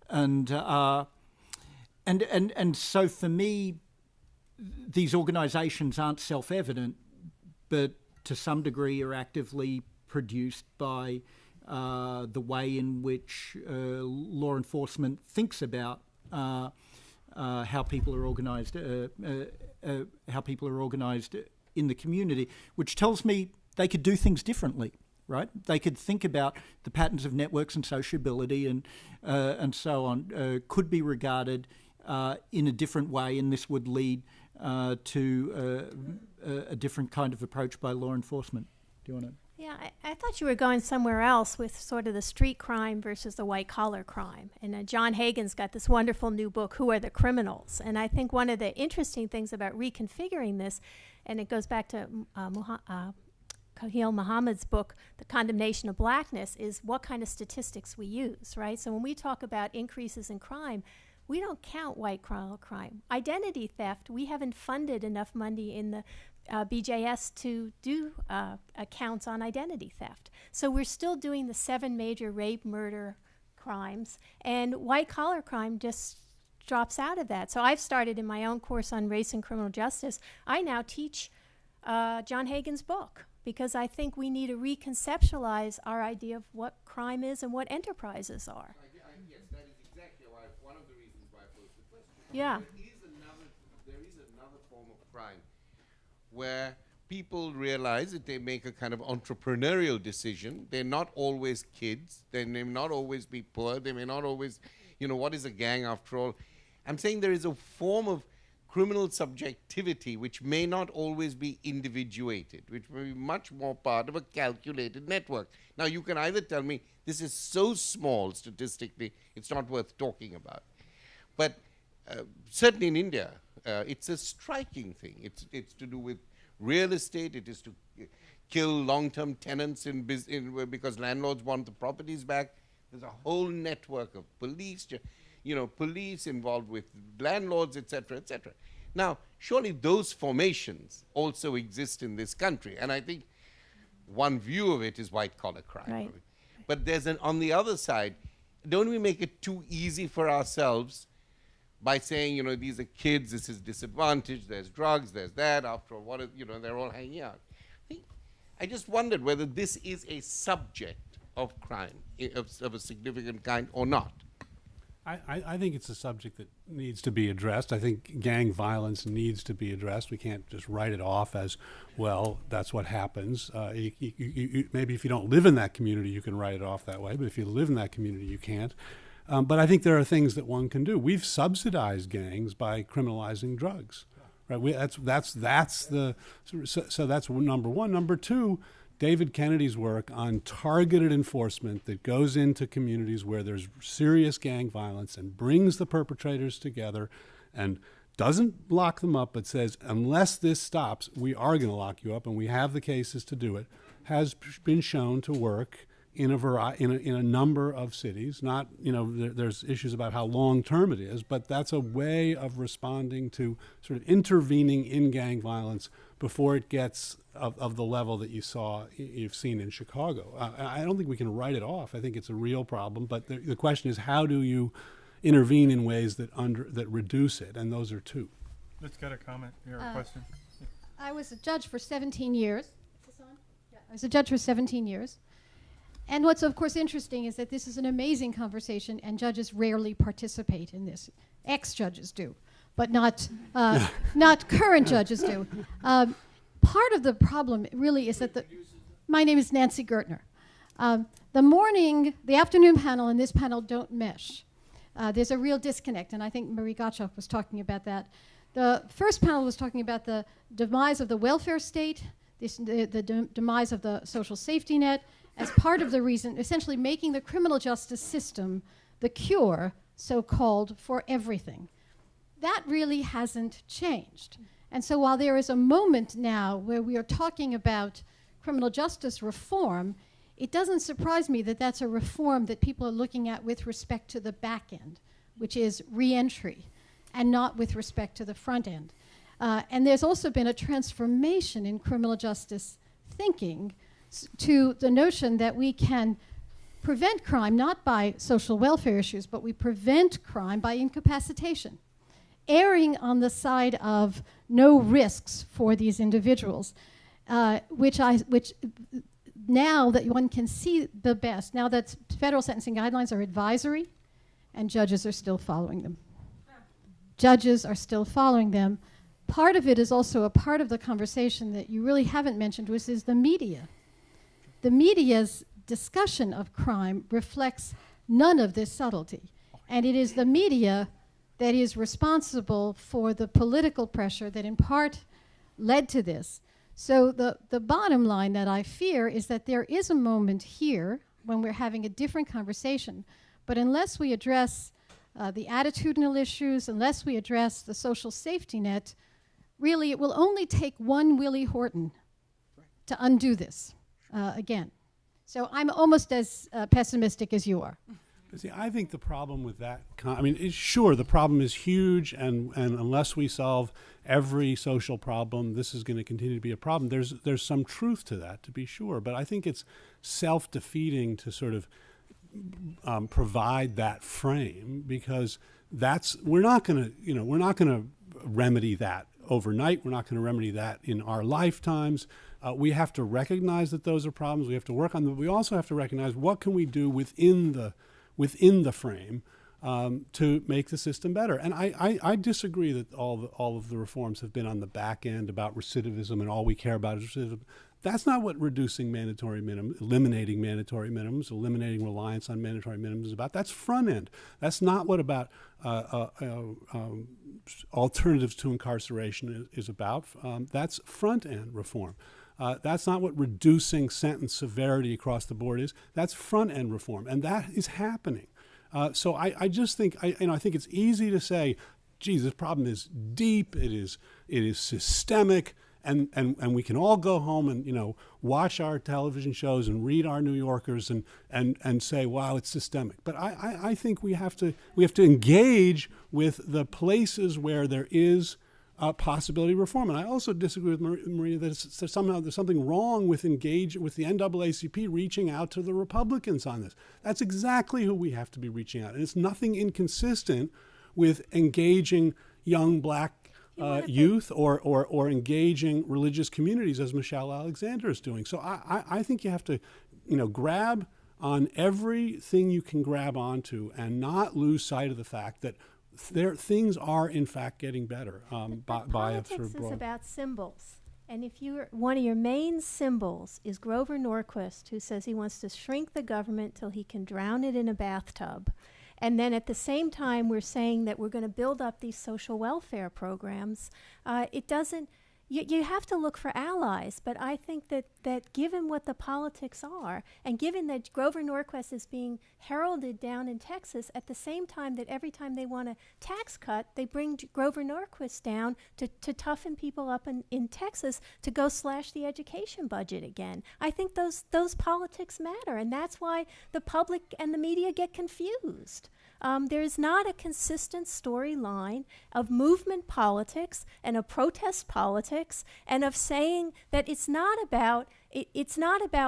and so for me, these organisations aren't self-evident, but to some degree are actively produced by the way in which law enforcement thinks about how people are organised, in the community, which tells me they could do things differently, right? They could think about the patterns of networks and sociability and so on, could be regarded in a different way, and this would lead to a different kind of approach by law enforcement. Do you want to? Yeah, I thought you were going somewhere else with sort of the street crime versus the white-collar crime. And John Hagan's got this wonderful new book, Who Are the Criminals? And I think one of the interesting things about reconfiguring this, and it goes back to Kahil Muhammad's book, The Condemnation of Blackness, is what kind of statistics we use, right? So when we talk about increases in crime, we don't count white-collar crime. Identity theft, we haven't funded enough money in the BJS to do accounts on identity theft. So we're still doing the 7 major rape, murder crimes, and white-collar crime just drops out of that. So I've started in my own course on race and criminal justice. I now teach John Hagan's book, because I think we need to reconceptualize our idea of what crime is and what enterprises are. Yes, that is exactly one of the reasons why I posed the question. Yeah. There is another form of crime where people realize that they make a kind of entrepreneurial decision. They're not always kids. They may not always be poor. They may not always, what is a gang after all? I'm saying there is a form of criminal subjectivity which may not always be individuated, which may be much more part of a calculated network. Now, you can either tell me this is so small statistically, it's not worth talking about. But certainly in India, it's a striking thing. It's to do with real estate. It is to kill long-term tenants because landlords want the properties back. There's a whole network of police, police involved with landlords, etc., etc. Now, surely those formations also exist in this country, and I think one view of it is white-collar crime. Right. But there's on the other side, don't we make it too easy for ourselves by saying, these are kids, this is disadvantage, there's drugs, there's that, after all, they're all hanging out. I just wondered whether this is a subject of crime of a significant kind or not. I think it's a subject that needs to be addressed. I think gang violence needs to be addressed. We can't just write it off as, well, that's what happens. Maybe if you don't live in that community, you can write it off that way. But if you live in that community, you can't. But I think there are things that one can do. We've subsidized gangs by criminalizing drugs, right? That's number one. Number two, David Kennedy's work on targeted enforcement that goes into communities where there's serious gang violence and brings the perpetrators together and doesn't lock them up, but says, unless this stops, we are going to lock you up, and we have the cases to do it, has been shown to work in a number of cities. Not, there's issues about how long-term it is, but that's a way of responding to sort of intervening in gang violence before it gets of the level that you've seen in Chicago. I don't think we can write it off. I think it's a real problem, but the question is, how do you intervene in ways that reduce it? And those are two. Let's get a comment here, a question. I was a judge for 17 years. Is this on? Yeah, I was a judge for 17 years. And what's, of course, interesting is that this is an amazing conversation, and judges rarely participate in this. Ex-judges do, but not current judges do. Part of the problem really is that my name is Nancy Gertner. The afternoon panel and this panel don't mesh. There's a real disconnect, and I think Marie Gottschalk was talking about that. The first panel was talking about the demise of the welfare state, the demise of the social safety net, as part of the reason, essentially making the criminal justice system the cure, so-called, for everything. That really hasn't changed. And so while there is a moment now where we are talking about criminal justice reform, it doesn't surprise me that that's a reform that people are looking at with respect to the back end, which is re-entry, and not with respect to the front end. And there's also been a transformation in criminal justice thinking to the notion that we can prevent crime not by social welfare issues, but we prevent crime by incapacitation, erring on the side of no risks for these individuals, which now that one can see the best, now that federal sentencing guidelines are advisory, and judges are still following them. Judges are still following them. Part of it is also a part of the conversation that you really haven't mentioned, which is the media. The media's discussion of crime reflects none of this subtlety. And it is the media that is responsible for the political pressure that in part led to this. So the bottom line that I fear is that there is a moment here when we're having a different conversation, but unless we address the attitudinal issues, unless we address the social safety net, really it will only take one Willie Horton to undo this again. So I'm almost as pessimistic as you are. See, I think the problem with that, sure, the problem is huge, and unless we solve every social problem, this is going to continue to be a problem. There's some truth to that, to be sure, but I think it's self-defeating to sort of provide that frame, because we're not going to remedy that overnight. We're not going to remedy that in our lifetimes. We have to recognize that those are problems. We have to work on them. But we also have to recognize what can we do within the frame to make the system better. And I disagree that all of the reforms have been on the back end about recidivism, and all we care about is recidivism. That's not what reducing mandatory minimums, eliminating mandatory minimums, eliminating reliance on mandatory minimums is about. That's front end. That's not what about alternatives to incarceration is about. That's front end reform. That's not what reducing sentence severity across the board is. That's front end reform, and that is happening. So I just think I think it's easy to say, geez, this problem is deep. It is systemic. And we can all go home and watch our television shows and read our New Yorkers and say, wow, it's systemic. But I think we have to engage with the places where there is possibility of reform. And I also disagree with Maria that somehow there's something wrong with the NAACP reaching out to the Republicans on this. That's exactly who we have to be reaching out. And it's nothing inconsistent with engaging young black youth or engaging religious communities, as Michelle Alexander is doing. So I think you have to grab on everything you can grab onto and not lose sight of the fact that things are in fact getting better by a sort of politics broad. is about symbols. And if one of your main symbols is Grover Norquist, who says he wants to shrink the government till he can drown it in a bathtub, and then at the same time we're saying that we're going to build up these social welfare programs, it doesn't. You have to look for allies, but I think that given what the politics are, and given that Grover Norquist is being heralded down in Texas at the same time that every time they want a tax cut, they bring Grover Norquist down to toughen people up in Texas to go slash the education budget again. I think those politics matter, and that's why the public and the media get confused. There is not a consistent storyline of movement politics and of protest politics and of saying that it's not about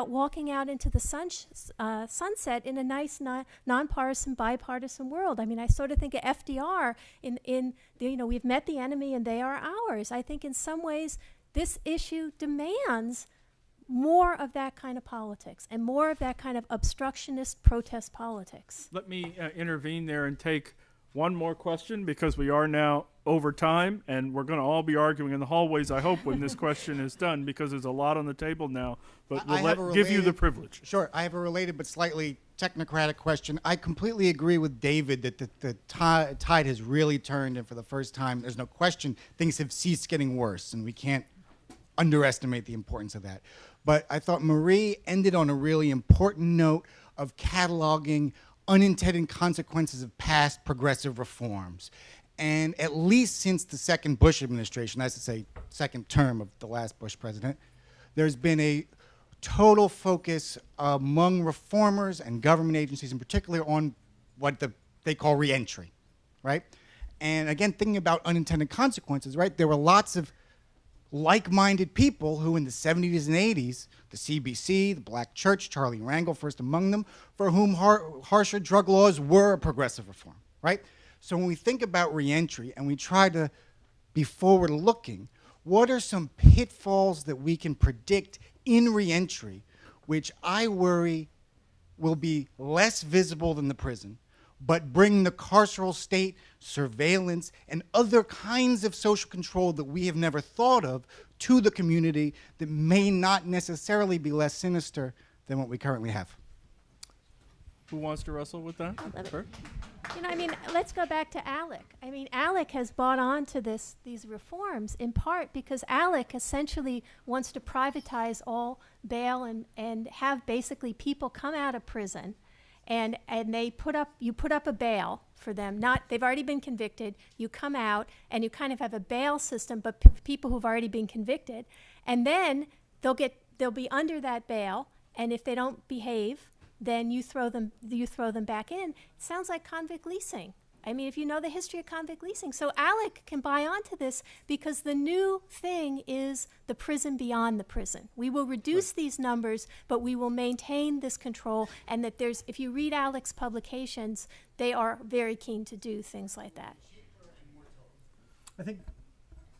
walking out into the sunset in a nice nonpartisan bipartisan world. I mean, I sort of think of FDR we've met the enemy and they are ours. I think in some ways this issue demands more of that kind of politics and more of that kind of obstructionist protest politics. Let me intervene there and take one more question, because we are now over time, and we're going to all be arguing in the hallways, I hope, when this question is done, because there's a lot on the table now. But we'll give you the privilege. Sure. I have a related but slightly technocratic question. I completely agree with David that the tide has really turned, and for the first time, there's no question, things have ceased getting worse, and we can't underestimate the importance of that. But I thought Marie ended on a really important note of cataloging unintended consequences of past progressive reforms. And at least since the second Bush administration, that's to say second term of the last Bush president, there's been a total focus among reformers and government agencies in particular on what they call reentry, right? And again, thinking about unintended consequences, right? There were lots of like-minded people who in the 70s and 80s, the CBC, the Black Church, Charlie Rangel first among them, for whom harsher drug laws were a progressive reform, right? So when we think about reentry and we try to be forward-looking, what are some pitfalls that we can predict in reentry, which I worry will be less visible than the prison, but bring the carceral state, surveillance, and other kinds of social control that we have never thought of to the community that may not necessarily be less sinister than what we currently have? Who wants to wrestle with that? Let's go back to ALEC. ALEC has bought on to these reforms in part because ALEC essentially wants to privatize all bail and have basically people come out of prison and you put up a bail for them. They've already been convicted. You come out and you kind of have a bail system, but people who've already been convicted, and then they'll be under that bail, and if they don't behave, then you throw them back in. It sounds like convict leasing. If you know the history of convict leasing. So ALEC can buy onto this because the new thing is the prison beyond the prison. We will reduce these numbers, but we will maintain this control, and that if you read ALEC's publications, they are very keen to do things like that. I think,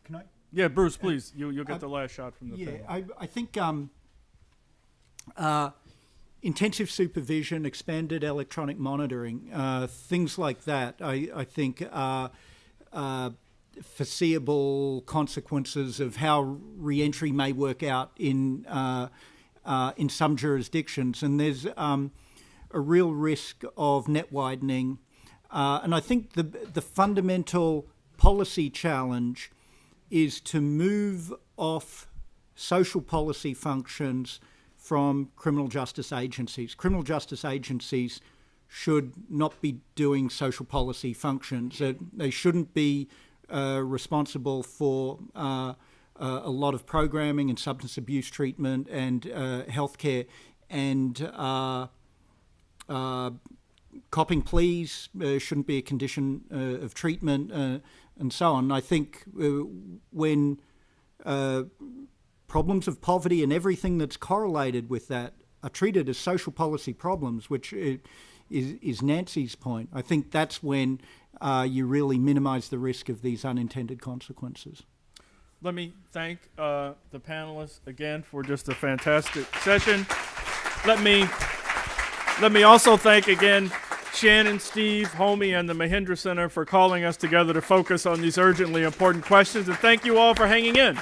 can I? Yeah, Bruce, please. You'll get the last shot from the panel. I think intensive supervision, expanded electronic monitoring, things like that, I think are foreseeable consequences of how reentry may work out in some jurisdictions. And there's a real risk of net widening. And I think the fundamental policy challenge is to move off social policy functions from criminal justice agencies. Criminal justice agencies should not be doing social policy functions. They shouldn't be responsible for a lot of programming and substance abuse treatment and healthcare, and copping pleas shouldn't be a condition of treatment, and so on. I think when problems of poverty and everything that's correlated with that are treated as social policy problems, which is Nancy's point, I think that's when you really minimize the risk of these unintended consequences. Let me thank the panelists again for just a fantastic session. Let me Let me also thank again Shannon, Steve, Homie, and the Mahindra Center for calling us together to focus on these urgently important questions. And thank you all for hanging in.